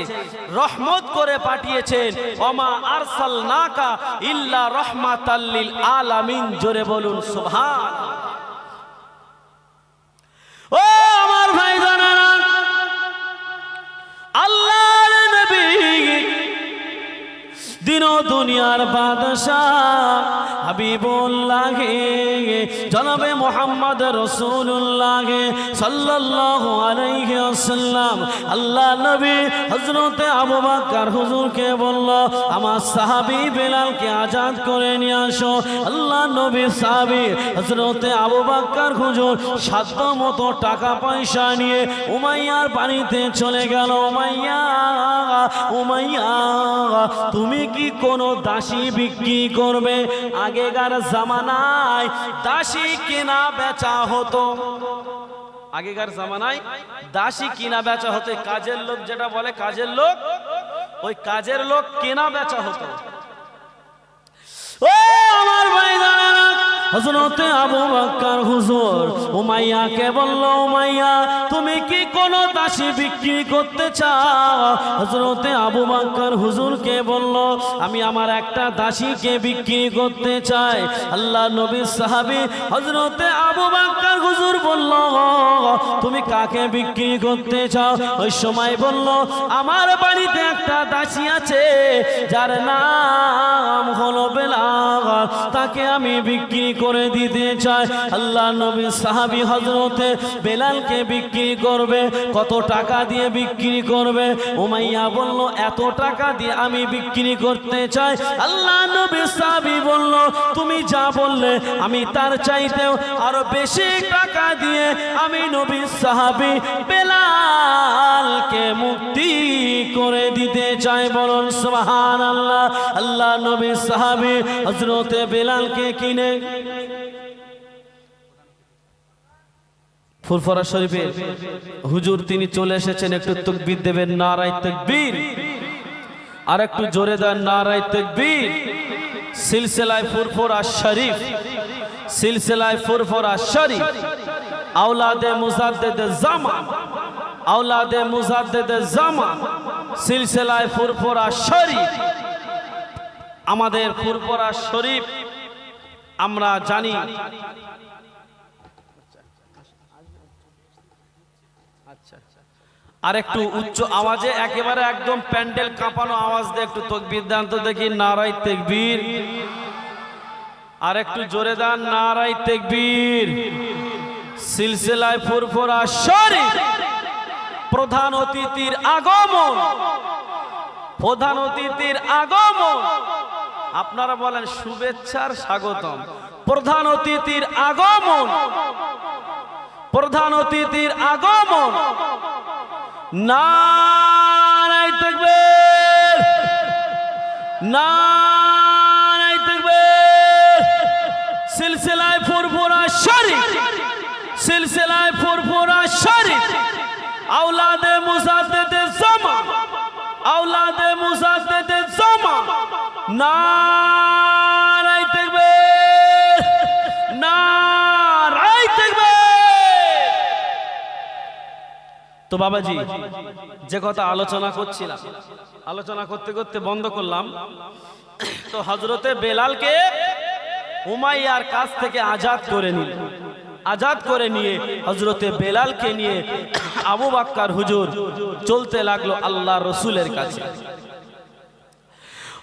রহমত করে পাঠিয়েছেন। ওমা আরসালনাকা ইল্লা রাহমাতাল লিল আলামিন। জোরে বলুন সুবহান। ও আমার ভাইজানেরা, আল্লাহর নবী দিন ও দুনিয়ার বাদশাহ হাবিবুল্লাহ জনাবে মুহাম্মদ রাসূলুল্লাহ সাল্লাল্লাহু আলাইহি ওয়াসাল্লাম, আল্লাহ নবী হযরতে আবু বকর হুজুরকে বলল, আমার সাহাবী বেলালকে আজাদ করে নিয়ে আসো। আল্লাহ নবীর সাহাবী হযরতে আবু বকর হুজুর সাধ্য মতো টাকা পয়সা নিয়ে উমাইয়ার বাড়িতে চলে গেল। উমাইয়া, তুমি কি কোনো দাসী বিক্রি করবে? আগেকার জামানায় দাসী কেনা বেচা হতো। আগেকার জামানায় দাসী কিনা বেচা হতো, কাজের লোক যেটা বলে কাজের লোক, ওই কাজের লোক কেনা বেচা হতো। ও আমার ভাইজানেরা, হযরতে আবু বকর হুজুর উমাইয়াকে বলল, উমাইয়া তুমি কি কোনো দাসী বিক্রি করতে চাও? হযরতে আবু বকর হুজুরকে বলল, আমি আমার একটা দাসীকে বিক্রি করতে চাই। আল্লাহ নবীর সাহাবী হযরতে আবু বকর হুজুর বলল, তুমি কাকে বিক্রি করতে চাও? ওই সময় বলল, আমার বাড়িতে একটা দাসী আছে যার নাম হলো বেলাল, তাকে আমি বিক্রি করে দিতে চাই। আল্লাহ নবী সাহাবী হযরতে বেলালকে বিক্রি করবে, কত টাকা দিয়ে বিক্রি করবে? উমাইয়া বলল, এত টাকা দিয়ে আমি বিক্রি করতে চাই। আল্লাহ নবী সাহাবী বলল, তুমি যা বললে আমি তার চাইতেও আরো বেশি টাকা দিয়ে আমি নবী সাহাবী বেলালকে মুক্তি করে দিতে চাই। বলুন সুবহানাল্লাহ। আল্লাহ নবী সাহাবী হযরতে বেলালকে কিনে ফুরফুরা শরীফের হুজুর তিনি চলে এসেছেন, একটু তাকবীর দেবেন, নারায়ে তাকবীর। আর একটু জোরে দেন, নারায়ে তাকবীর। সিলসিলায়ে ফুরফুরা শরীফ, সিলসিলায়ে ফুরফুরা শরীফ, আওলাদে মুজাদ্দিদ জামান, আওলাদে মুজাদ্দিদ জামান, সিলসিলায়ে ফুরফুরা শরীফ। আমাদের ফুরফুরা শরীফ আমরা জানি, আর একটু উচ্চ আওয়াজে একেবারে একদম প্যান্ডেল কাঁপানো আওয়াজ দিয়ে একটু তাকবীর দেন তো দেখি, নারায়ে তাকবীর। আর একটু জোরে দেন, নারায়ে তাকবীর। সিলসিলায়ে ফুরফুরা শরীফ, প্রধান অতিথির আগমন, প্রধান অতিথির আগমন। আপনারা বলেন শুভেচ্ছার স্বাগতম। প্রধান অতিথির আগমন, প্রধান অতিথির আগমন। নারায়ে তাকবীর, নারায়ে তাকবীর। সিলসিলায়ে ফুরফুরা শরীফ, সিলসিলায়ে ফুরফুরা শরীফ, আওলাদে মুজাদ্দিদ জামান, আওলাদে মুজাদ্দিদ জামান। নারায়ে তাকবীর, নারায়ে তাকবীর। তো বাবাজি, যে কথা আলোচনা করছিলাম, আলোচনা করতে করতে বন্ধ করলাম। তো হযরতে বেলালকে উমাইয়ার কাছ থেকে আজাদ করে নিল, আজাদ করে নিয়ে হযরতে বেলালকে নিয়ে আবু বকর হুজুর চলতে লাগলো আল্লাহ রসুলের কাছে।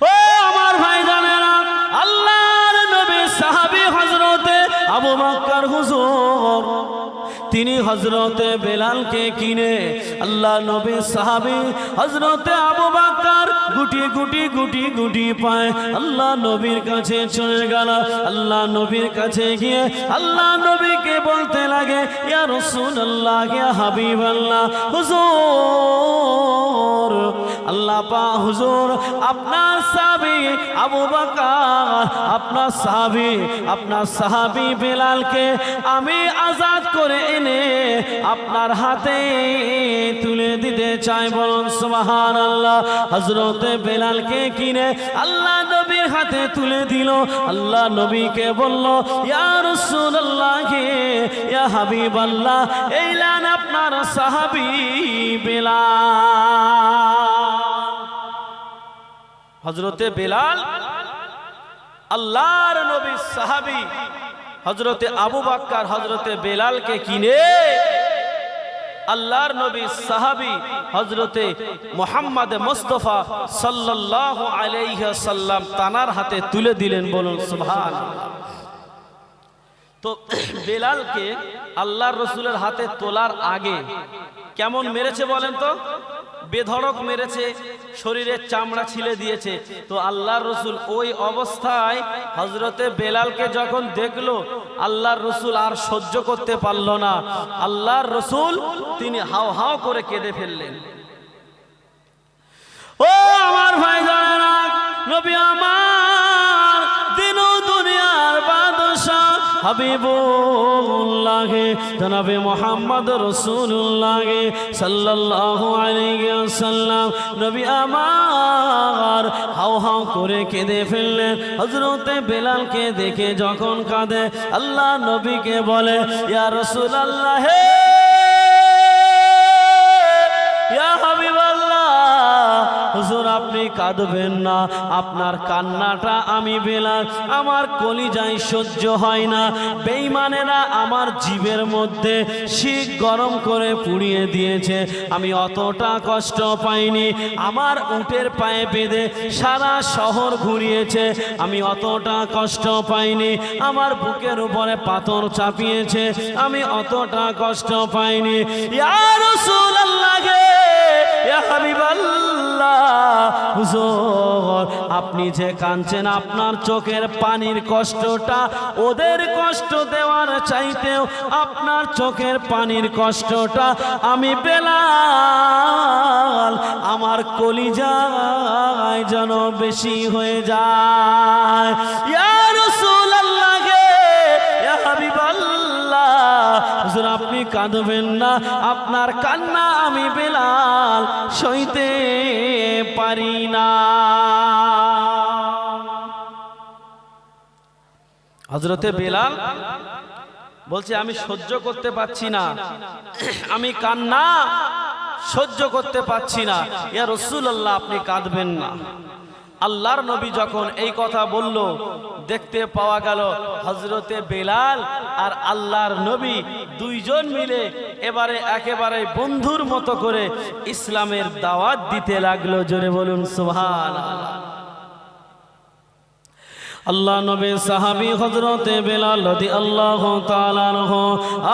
ও আমার ভাইজানেরা, আল্লাহর নবী সাহাবী হযরতে আবু বকর হুজুর তিনি হযরতে বেলালকে কিনে আল্লাহ নবী সাহাবী হযরতে আবু বকর গুটি গুটি গুটি গুটি পায় আল্লাহ নবীর কাছে চলে গেল। আল্লাহ নবীর কাছে গিয়ে আল্লাহ নবীকে বলতে লাগে, ইয়া রাসূলুল্লাহ, ইয়া হাবিবাল্লাহ, হুজুর, আল্লাহ পাক হুজুর আপনার সাহাবী আবু বকর, আপনার সাহাবী বেলালকে আমি আজাদ করে এনে আপনার হাতে তুলে দিতে চাই। বলুন সুবহানাল্লাহ। হযরতে বেলালকে কিনে আল্লাহ নবীর হাতে তুলে দিল। আল্লাহ নবীকে বলল, ইয়া রাসূলুল্লাহ, ইয়া হাবিবাল্লাহ, এই লান আপনার সাহাবী বেলাল। হযরতে বেলাল আল্লাহর নবীর সাহাবী হযরতে আবু বকর হযরতে বেলালকে কিনে আল্লাহর নবীর সাহাবী হযরতে মুহাম্মদ মুস্তাফা সাল্লাল্লাহু আলাইহি ওয়াসাল্লাম তানার হাতে তুলে দিলেন। বলুন সুবহানাল্লাহ। তো বেলালকে আল্লাহর রসুলের হাতে তোলার আগে কেমন মেরেছে বলেন তো? বেধড়ক মেরেছে, শরীরের চামড়া ছিলে দিয়েছে। তো আল্লাহর রসুল ওই অবস্থায় হযরতে বেলালকে যখন দেখলো, আল্লাহর রসুল আর সহ্য করতে পারল না। আল্লাহর রসুল তিনি হাও হাও করে কেঁদে ফেললেন। ও আমার ভাইজানেরা, নবী আমার দিন ও দুনিয়ার বাদশা হাবিবুল্লাহ জনাবে মুহাম্মদ রাসূলুল্লাহ সাল্লাল্লাহু আলাইহি ওয়াসাল্লাম নবী আমার হাউ হাউ করে কেঁদে ফেললেন। হযরতে বেলালকে দেখে যখন কাঁদে আল্লাহ নবীকে বলে ইয়া রাসূলুল্লাহ ইয়া হাবিবাল্লাহ হুজুর আপনি কাঁদবেন না, আপনার কান্নাটা আমি বেলাল আমার কলিজায় সহ্য হয় না। বেঈমানেরা আমার জিভের মধ্যে শিক গরম করে পুড়িয়ে দিয়েছে, আমি অতটা কষ্ট পাইনি। আমার উটের পায়ে বেঁধে সারা শহর ঘুরিয়েছে, আমি অতটা কষ্ট পাইনি। আমার বুকের উপরে পাথর চাপিয়েছে, আমি অতটা কষ্ট পাইনি। ইয়া রাসূলুল্লাহ ইয়া হাবিবাল্লাহ হুজুর আপনি যে কাঁদছেন আপনার চোখের পানির কষ্টটা ওদের কষ্ট দেওয়ার চাইতেও আপনার চোখের পানির কষ্টটা আমি বেলাল আমার কলিজায় যেন বেশি হয়ে যায়। ইয়া রাসূলুল্লাহ ইয়া হাবিবাল্লাহ হুজুর আপনি কাঁদবেন না, আপনার কান্না আমি বেলাল সইতে পারি না। হযরতে বেলাল বলছে আমি সহ্য করতে পারছি না, আমি কান্না সহ্য করতে পারছি না। ইয়া রাসূলুল্লাহ আপনি কাঁদবেন না। আল্লাহর নবী যখন এই কথা বলল দেখতে পাওয়া গেল হযরতে বেলাল আর আল্লাহর নবী দুইজন মিলে এবারে একেবারে বন্ধুর মতো করে ইসলামের দাওয়াত দিতে লাগলো। জোরে বলুন সুবহানাল্লাহ। আল্লাহ নবী সাহাবী হযরতে বেলাল রাদিয়াল্লাহু তাআলা আনহু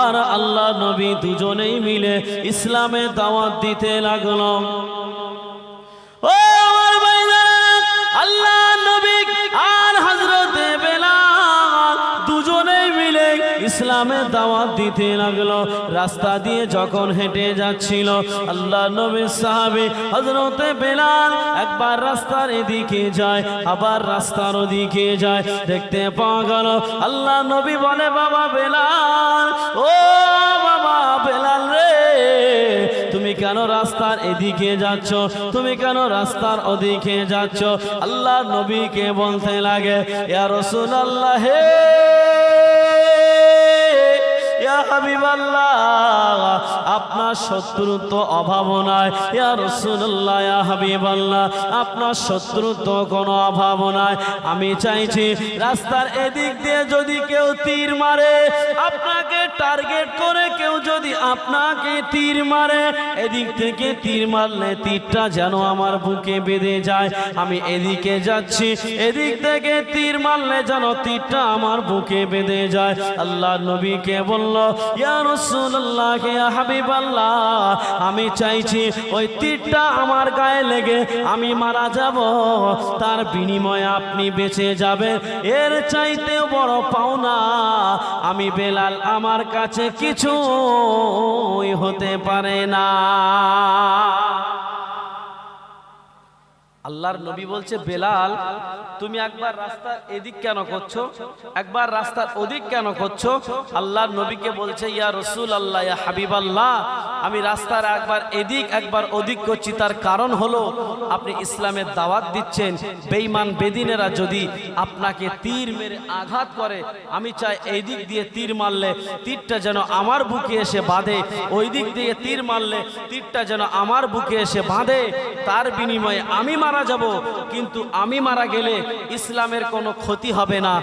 আর আল্লাহ নবী দুজনেই মিলে ইসলামের দাওয়াত দিতে লাগলো। ও আমার ভাইরা আল্লাহ নবী আর হযরতে বেলাল দুজনেই মিলে ইসলামের দাওয়াত দিতে লাগলো। রাস্তা দিয়ে যখন হেঁটে যাচ্ছিল আল্লাহ নবী সাহাবী হযরতে বেলাল একবার রাস্তার এদিকে যায় আবার রাস্তার ওদিকে যায়। দেখতে পাওয়া গেল আল্লাহ নবী বলে বাবা বেলাল, ও বাবা বেলাল রে তুমি কেন রাস্তার এদিকে যাচ্ছ, তুমি কেন রাস্তার ওদিকে যাচ্ছ? আল্লাহ নবীকে বলতে লাগে ইয়া রাসূলুল্লাহ হে ইয়া হাবিবাল্লাহ আপনার শত্রুত্ব অভাব নাই। ইয়া রাসূলুল্লাহ ইয়া হাবিবাল্লাহ আপনার শত্রুত্ব কোনো অভাব নাই। আমি চাইছি রাস্তার এদিক দিয়ে যদি কেউ তীর মারে, আপনাকে টার্গেট করে কেউ যদি আপনাকে তীর মারে, এদিক থেকে তীর মারলে তীরটা যেন আমার বুকে বেঁধে যায়। আমি এদিকে যাচ্ছি, এদিক থেকে তীর মারলে যেন তীরটা আমার বুকে বেঁধে যায়। আল্লাহ নবীকে বলল ইয়া রাসূলুল্লাহ ইয়া হাবিবাল্লাহ আমি চাইছি ওই তীরটা আমার গায়ে লেগে আমি মারা যাব, তার বিনিময়ে আপনি বেঁচে যাবেন। এর চাইতে বড় পাওনা আমি বেলাল আমার কাছে কিছুই হতে পারে না। আল্লাহর নবী বলছে বেলাল তুমি একবার রাস্তার এদিক কেন করছো, একবার রাস্তার ওদিক কেন করছো? আল্লাহর নবীকে বলছে ইয়া রাসূলুল্লাহ ইয়া হাবিবাল্লাহ আমি রাস্তার একবার এদিক একবার ওদিক করছি, তার কারণ হলো আপনি ইসলামের দাওয়াত দিচ্ছেন। বেঈমান বেদিনেরা যদি আপনাকে তীর মেরে আঘাত করে, আমি চাই এই দিক দিয়ে তীর মারলে তীরটা যেন আমার বুকে এসে বাঁধে, ওই দিক দিয়ে তীর মারলে তীরটা যেন আমার বুকে এসে বাঁধে। তার বিনিময়ে আমি মারা যাব, কিন্তু আমি মারা গেলে ইসলামের কোনো ক্ষতি হবে না।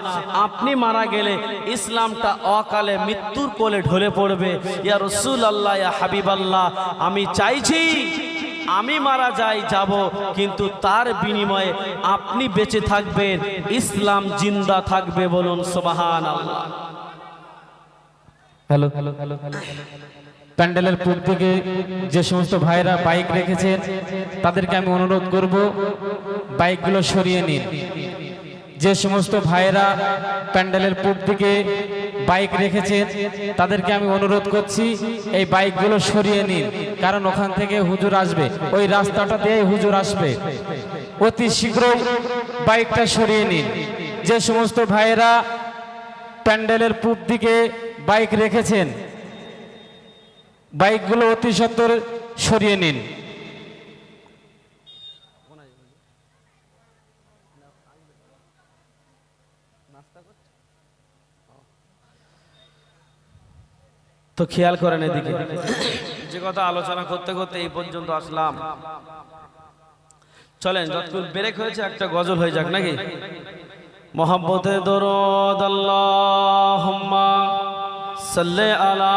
আপনি মারা গেলে ইসলামটা অকালে মৃত্যুর কোলে ঢলে পড়বে। ইয়া রাসূলুল্লাহ ইয়া হাবিবাল্লাহ আমি চাইছি আমি মারা যাই যাব, কিন্তু তার বিনিময়ে আপনি বেঁচে থাকবেন, ইসলাম জিন্দা থাকবে। বলুন সুবহানাল্লাহ। হ্যালো হ্যালো হ্যালো হ্যালো প্যান্ডেলের পূর্ব দিকে যে সমস্ত ভাইরা বাইক রেখেছেন তাদেরকে আমি অনুরোধ করব বাইকগুলো সরিয়ে নিন। যে সমস্ত ভাইরা প্যান্ডেলের পূর্ব দিকে বাইক রেখেছেন তাদেরকে আমি অনুরোধ করছি এই বাইকগুলো সরিয়ে নিন, কারণ ওখান থেকে হুজুর আসবে, ওই রাস্তাটা দিয়ে হুজুর আসবে। অতি শীঘ্রই বাইকটা সরিয়ে নিন। যে সমস্ত ভাইরা প্যান্ডেলের পূব দিকে বাইক রেখেছেন, বাইকগুলো অতি সত্বর সরিয়ে নিন। তো খেয়াল করেন এদিকে, যে কথা আলোচনা করতে করতে এই পর্যন্ত আসলাম। চলেন যতক্ষণ ব্রেক হয়েছে একটা গজল হয়ে যাক নাকি? মোহাব্বতে দরুদ আল্লাহুম্মা সাল্লি আলা।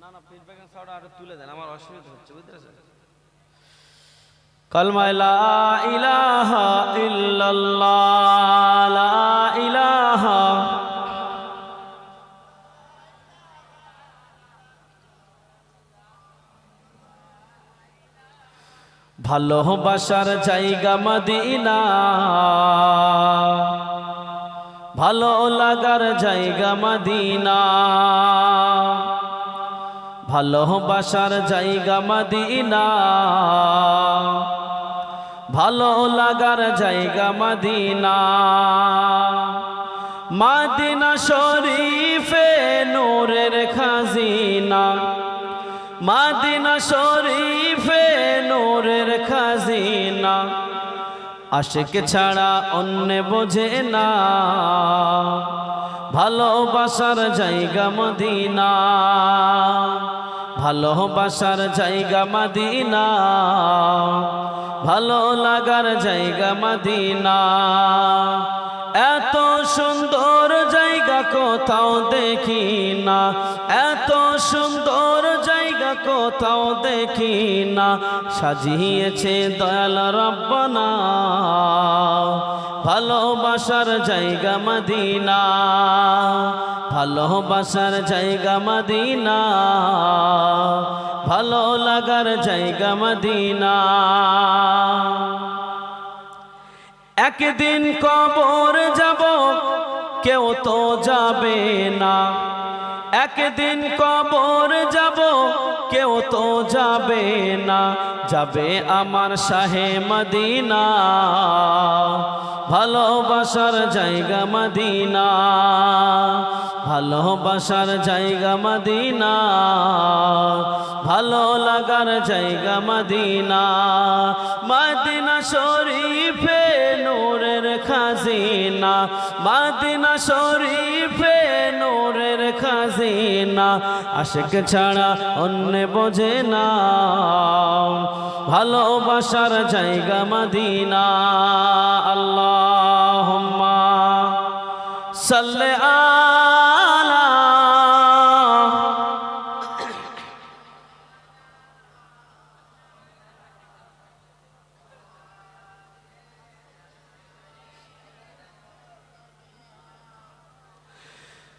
না না, ফিডব্যাকের সাউন্ড আরো তুলে দেন, আমার অসুবিধা হচ্ছে, বুঝতেছেন? কালমা লা ইলাহা ইল্লাল্লাহ, লা ইলাহা। ভালোবাসার জায়গা মদিনা, ভালো লাগার জায়গা মদিনা, ভালোবাসার জায়গা মদিনা, ভালো লাগার জায়গা মদিনা। মদিনা শরীফে নূরের খাজিনা, মদিনা শরীফে নূরের খাজিনা, আশিক ছাড়া অন্য বোঝে না। ভালোবাসার জায়গা মদিনা, ভালোবাসার জায়গা মদিনা, ভালো লাগার জায়গা মদিনা। এত সুন্দর জায়গা কোথাও দেখি না, এত সুন্দর জায়গা কোথাও দেখি না, সাজিয়েছে দয়াল রব্বানা। ভালোবাসার জায়গা মদিনা, ভালোবাসার জায়গা মদিনা, ভালো লাগার জায়গা মদিনা। একদিন কবর যাব, কেউ তো যাবে না। একদিন কবর যাব, কেউ তো যাবে না। যাবে আমার শাহে মদিনা, ভালোবাসার জায়গা মদিনা, ভালোবাসার জায়গা মদিনা, ভালো লাগার জায়গা মদিনা। মদিনা শরীফে নূরের খাজিনা, মদিনা শরীফে নূরের খাজিনা, আশিক ছাড়া অন্য বোঝে না। ভালোবাসার জায়গা মদিনা। আল্লাহুম্মা সাল্লি আলা।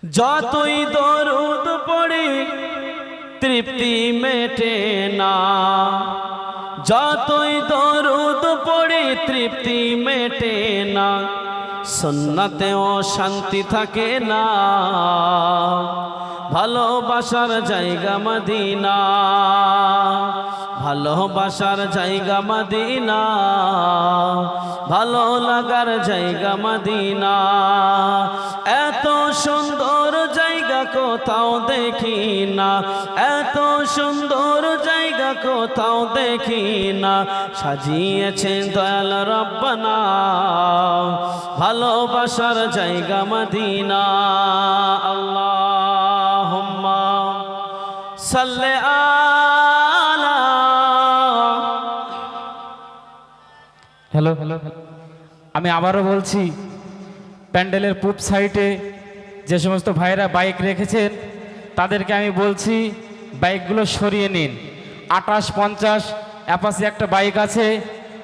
যতই দরুদ পড়ি তৃপ্তি মেটে না, যতই দরুদ পড়ি তৃপ্তি মেটে না, সুন্নাতেও শান্তি থাকে না। ভালোবাসার জায়গা মদিনা, ভালোবাসার জায়গা মদিনা, ভালো লাগার জায়গা মদিনা। এত সুন্দর জায়গা কোথাও দেখি না, এত সুন্দর জায়গা কোথাও দেখি না, সাজিয়েছেন দয়াল রব্বানা। ভালোবাসার জায়গা মদিনা। আল্লাহুম্মা সাল্লি আলা। হ্যালো, আমি আবারও বলছি, প্যান্ডেলের পূব সাইডে যে সমস্ত ভাইরা বাইক রেখেছেন তাদেরকে আমি বলছি বাইকগুলো সরিয়ে নিন। 2850 অ্যাপাচি একটা বাইক আছে,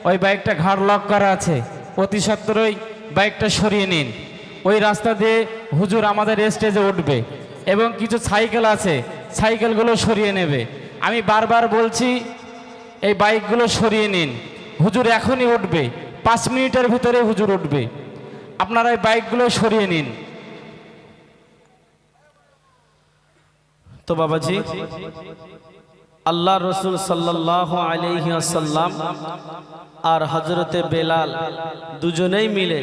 ওই বাইকটা ঘাড় লক করা আছে, অতি সত্বরই বাইকটা সরিয়ে নিন। ওই রাস্তা দিয়ে হুজুর আমাদের স্টেজে উঠবে এবং কিছু সাইকেল আছে, সাইকেলগুলো সরিয়ে নেবে। আমি বারবার বলছি এই বাইকগুলো সরিয়ে নিন। হুজুর এখনই উঠবে, 5 মিনিটের ভিতরে হুজুর উঠবে। আপনারা এই বাইকগুলো সরিয়ে নিন। তো বাবাজি, আল্লাহ রসুল সাল্লাল্লাহু আলাইহি ওয়াসাল্লাম আর হযরতে বেলাল দুজনেই মিলে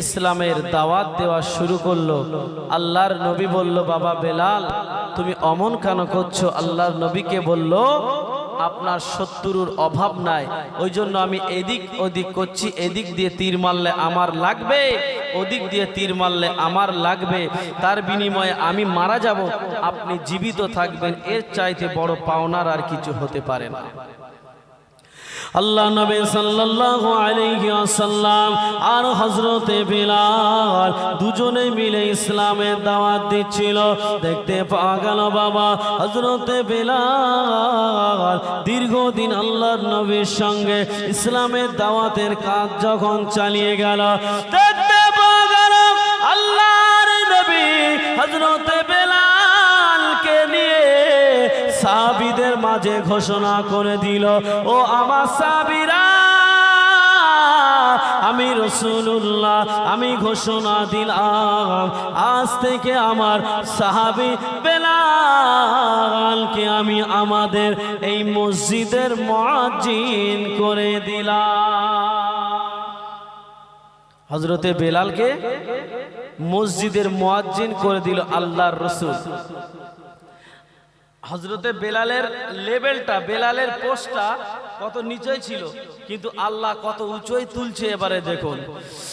ইসলামের দাওয়াত দেওয়া শুরু করলো। আল্লাহর নবী বলল, বাবা বেলাল তুমি অমন কেন করছো? আল্লাহর নবীকে বলল, আপনার শত্রুর অভাব নাই, ওই জন্য আমি এদিক ওদিক করছি। এদিক দিয়ে তীর মারলে আমার লাগবে, ওদিক দিয়ে তীর মারলে আমার লাগবে, তার বিনিময়ে আমি মারা যাব, আপনি জীবিত থাকবেন। এর চাইতে বড় পাওনার আর কিছু হতে পারে না। আল্লাহ নবী সাল্লাল্লাহু আলাইহি ওয়াসাল্লাম আর হযরতে বিলাল দুজনে মিলে ইসলামের দাওয়াত দিচ্ছিল। দেখতে পাওয়া গেল বাবা হযরতে বিলাল দীর্ঘদিন আল্লাহর নবীর সঙ্গে ইসলামের দাওয়াতের কাজ যখন চালিয়ে গেল, দেখতে পাওয়া গেল আল্লাহর নবী হযরতে বেলালকে নিয়ে সাহাবীদের মাঝে ঘোষণা করে দিল, ও আমার সাহাবীরা, আমি রাসূলুল্লাহ আমি ঘোষণা দিলাম আজ থেকে আমার সাহাবী বেলালকে আমি আমাদের এই মসজিদের মুয়াজ্জিন করে দিলাম। হযরতে বেলালকে মসজিদের মুয়াজ্জিন করে দিল আল্লাহর রাসূল। হযরতে বেলালের লেভেলটা, বেলালের পোস্টটা কত নিচেই ছিল, কিন্তু আল্লাহ কত উঁচুই তুলছে। এবারে দেখুন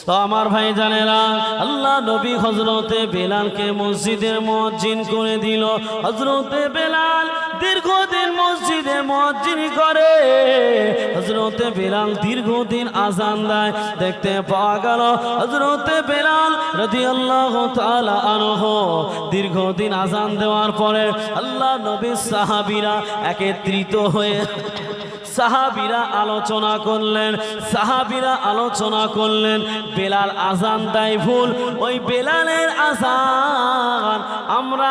তো আমার ভাই জানেরা, আল্লাহ নবী হযরতে বেলালকে মসজিদের মুয়াজ্জিন করে দিল। হযরতে বেলাল দীর্ঘদিন মসজিদে মুয়াজ্জিনি করে, হযরতে বেলাল দীর্ঘদিন আযান দেয়। দেখতে পাওয়া গেল হযরতে বেলাল রাদিয়াল্লাহু তাআলা আনহু দীর্ঘদিন আযান দেওয়ার পরে আল্লাহ নবীর সাহাবীরা একত্রিত হয়ে সাহাবীরা আলোচনা করলেন বেলাল আযান দেয় ভুল, ওই বেলালের আযান আমরা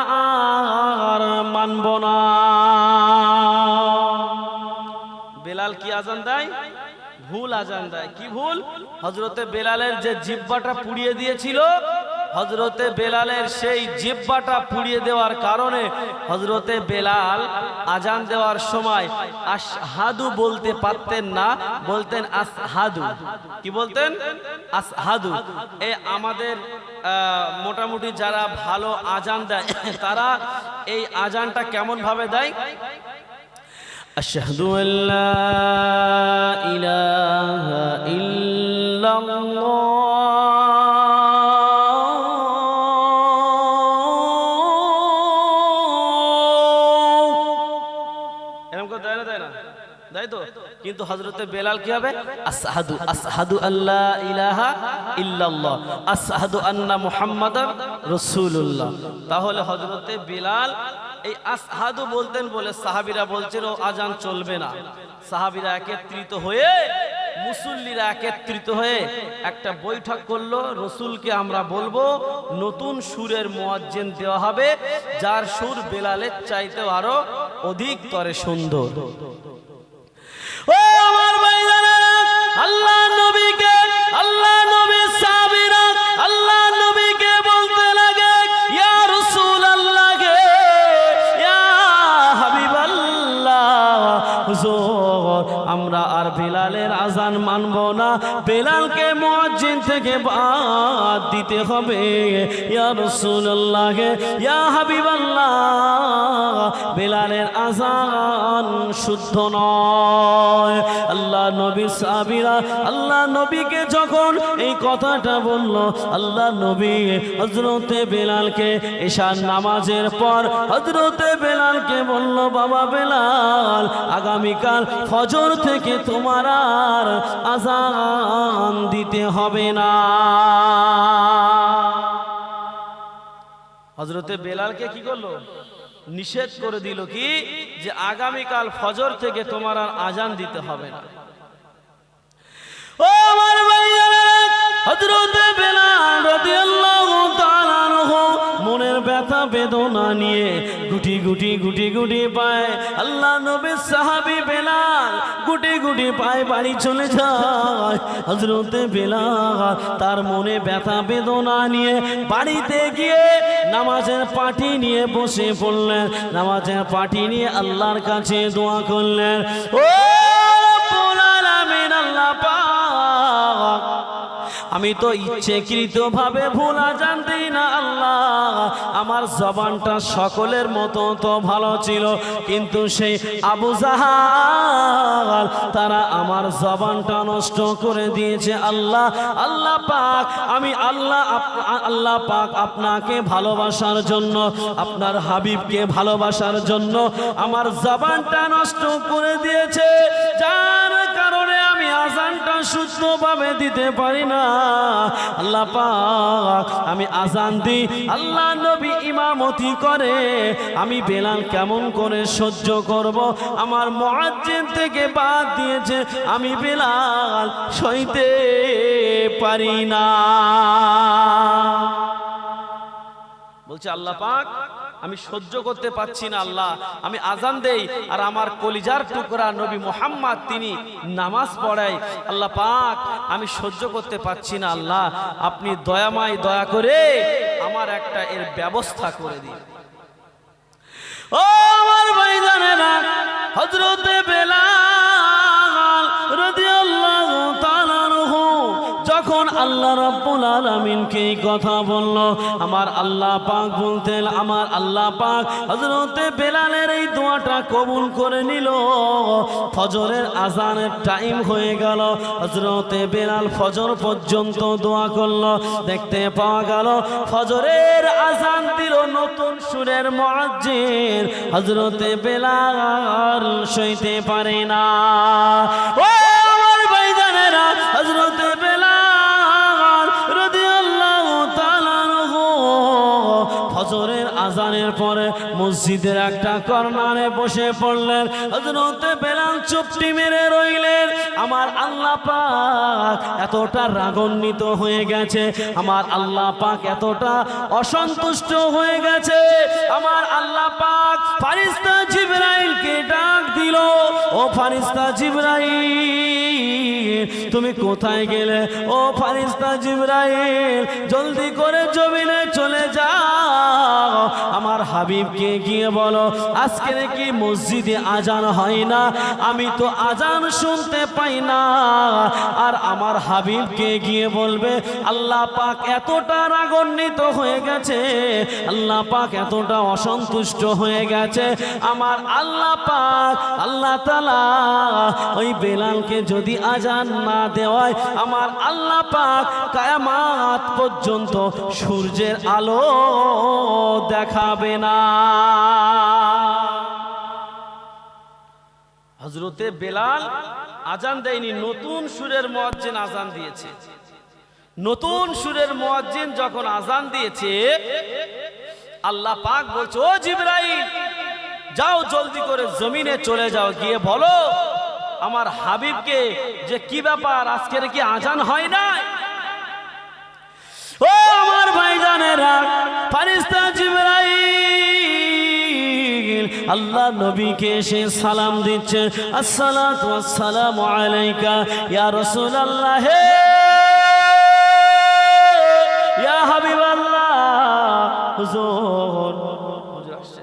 আর মানব না। বেলাল কি আযান দেয়? ভুল আযান দেয়। কি ভুল? হযরতে বেলালের যে জিহ্বাটা পুড়িয়ে দিয়েছিল, হযরতে বেলালের সেই জিহ্বাটা পুড়িয়ে দেওয়ার কারণে হযরতে বেলাল আযান দেওয়ার সময় আশহাদু বলতে পারতেন না, বলতেন আসহাদু। কি বলতেন? আসহাদু। এই আমাদের মোটামুটি যারা ভালো আযান দেয় তারা এই আযানটা কেমন ভাবে দেয়? আশহাদু আল্লা ইলাহা ইল্লাল্লাহ কিন্তু হযরতে বেলাল কি হবে? আশহাদু আশহাদু আল্লা ইলাহা ইল্লাল্লাহ আশহাদু আন্না মুহাম্মাদার রাসূলুল্লাহ। তাহলে হযরতে বেলাল এই আশহাদু বলতেন বলে সাহাবীরা বলছিল আযান চলবে না। সাহাবীরা একত্রিত হয়ে, মুসল্লিরা একত্রিত হয়ে একটা বৈঠক করলো, রসুলকে আমরা বলবো নতুন সুরের মুয়াজ্জিন দেওয়া হবে, যার সুর বেলালের চাইতেও আরো অধিক তরে সুন্দর। ও আমার ভাইরা, আল্লাহ নবীকে, আল্লাহ নবীর সাহাবীরা আল্লাহ নবীকে বলতে লাগে, ইয়া রাসূলুল্লাহ গে, ইয়া হাবিবাল্লাহ, হুজুর আমরা আর বেলালের আযান মানব না, বেলালকে মুয়াজ্জিন থেকে বাদ দিতে হবে। ইয়া রাসূলুল্লাহ গে, ইয়া হাবিবাল্লাহ, বেলালের আযান শুদ্ধ নয়। আল্লাহ নবী সাহাবীরা আল্লাহ নবীকে যখন এই কথাটা বলল, আল্লাহ নবী হযরতে বেলালকে এশার নামাজের পর হযরতে বেলালকে বলল, বাবা বেলাল আগামীকাল ফজর থেকে তোমার আর আযান দিতে হবে না। হযরতে বেলালকে কি করলো? নিষেধ করে দিল, কি যে আগামীকাল ফজর থেকে তোমার আর আযান দিতে হবে না। ও আমার ভাইরা, হযরতে বেলাল রাদিয়াল্লাহু তাআলা আনহু মনের ব্যথা বেদনা নিয়ে গুটি গুটি গুটি গুটি পায় আল্লাহ নবীর সাহাবী বেলাল গুটি গুটি পায় বাড়ি চলে যায়। হযরতে বেলাল তার মনে ব্যথা বেদনা নিয়ে বাড়িতে গিয়ে নামাজের পাটি নিয়ে বসে পড়লেন। নামাজের পাটি নিয়ে আল্লাহর কাছে দোয়া করলেন, ও রব্বুল আলামিন, আল্লাহ পাক, আমি তো ইচ্ছেকৃতভাবে ভুল আযান দিই না আল্লাহ। আমার জবানটা সকলের মতো তো ভালো ছিল, কিন্তু সেই আবু জাহাল তারা আমার জবানটা নষ্ট করে দিয়েছে আল্লাহ। আল্লাহ পাক, আমি আল্লাহ পাক আপনাকে ভালোবাসার জন্য, আপনার হাবিবকে ভালোবাসার জন্য আমার জবানটা নষ্ট করে দিয়েছে, যার কারণে আমি আযানটা শুদ্ধভাবে দিতে পারি না। আল্লাহ পাক, আমি আযান দিই, আল্লাহ নবী ইমামতি করে, আমি বেলাল কেমন করে সহ্য করব? আমার মুয়াজ্জিন থেকে বাদ দিয়েছে, আমি বেলাল সইতে পারি না। বলছে আল্লাহ পাক, আমি সহ্য করতে পারছি না আল্লাহ, আমি আযান দেই আর আমার কলিজার টুকরা নবী মুহাম্মদ তিনি নামাজ পড়ায়, আল্লাহ পাক আমি সহ্য করতে পারছি না আল্লাহ, আপনি দয়াময়, দয়া করে আমার একটা এর ব্যবস্থা করে দিন। ও আমার ভাইজানেরা, হযরতে বেলাল রাদিয়াল্লাহু তাআলা আনহু যখন আল্লাহ রাব্বুল আলামিনকে এই কথা বলল, আমার আল্লাহ পাক বলতেন, আমার আল্লাহ পাক হযরতে বেলালের এই দোয়াটা কবুল করে নিল। ফজরের আযানের টাইম হয়ে গেল, হযরতে বেলাল ফজর পর্যন্ত দোয়া করলো। দেখতে পাওয়া গেল ফজরের আযান দিল নতুন সুরের মুয়াজ্জিন, হযরতে বেলাল সইতে পারে না। ও আমার ভাইজানেরা, হযরতে বেলাল রাদিয়াল্লাহু তাআলা আনহু ফজরের আযানের পরে মসজিদের একটা কর্নারে বসে পড়লেন। হযরতে বেলাল চুপটি মেরে রইলেন। আমার আল্লাহ পাক এতটা রাগান্বিত হয়ে গেছে, আমার আল্লাহ পাক এতটা অসন্তুষ্ট হয়ে গেছে, আমার আল্লাহ পাক ফারিস্তা জিবরাইলকে ডাক দিল, ও ফারিস্তা জিবরাইল তুমি কোথায় গেলে? ও ফারিস্তা জিবরাইল জলদি করে জমিনে চলে যাও, আমার হাবিবকে গিয়ে বলো আজকে নাকি মসজিদে আজান হয় না, আমি তো আজান শুনতে পাই না। আর আমার হাবিবকে গিয়ে বলবে আল্লাহ পাক এতটা রাগান্বিত হয়ে গেছে, আল্লাহ পাক এতটা অসন্তুষ্ট হয়ে গেছে, আমার আল্লাহ পাক আল্লাহ তাআলা ওই বেলালকে যদি আজান না দেওয়ায় আমার আল্লাহ পাক কিয়ামত পর্যন্ত সূর্যের আলো দেখাবে না। হযরতে বেলাল আজান দেয়নি, নতুন সুরের মুয়াজ্জিন আজান দিয়েছে। নতুন সুরের মুয়াজ্জিন যখন আজান দিয়েছে, আল্লাহ পাক বলছে ও জিবরাইল যাও জলদি করে জমিনে চলে যাও, গিয়ে বলো আমার হাবিবকে যে কি ব্যাপার আজকের কি আজান হয় না? ও আমার ভাইজানেরা, ফারিস্তা জিবরাইল আল্লাহ নবীকে এসে সালাম দিচ্ছে, আসসালাতু ওয়াসসালামু আলাইকা ইয়া রাসূলুল্লাহ, হে ইয়া হাবিবাল্লাহ। হুজুর আসছে,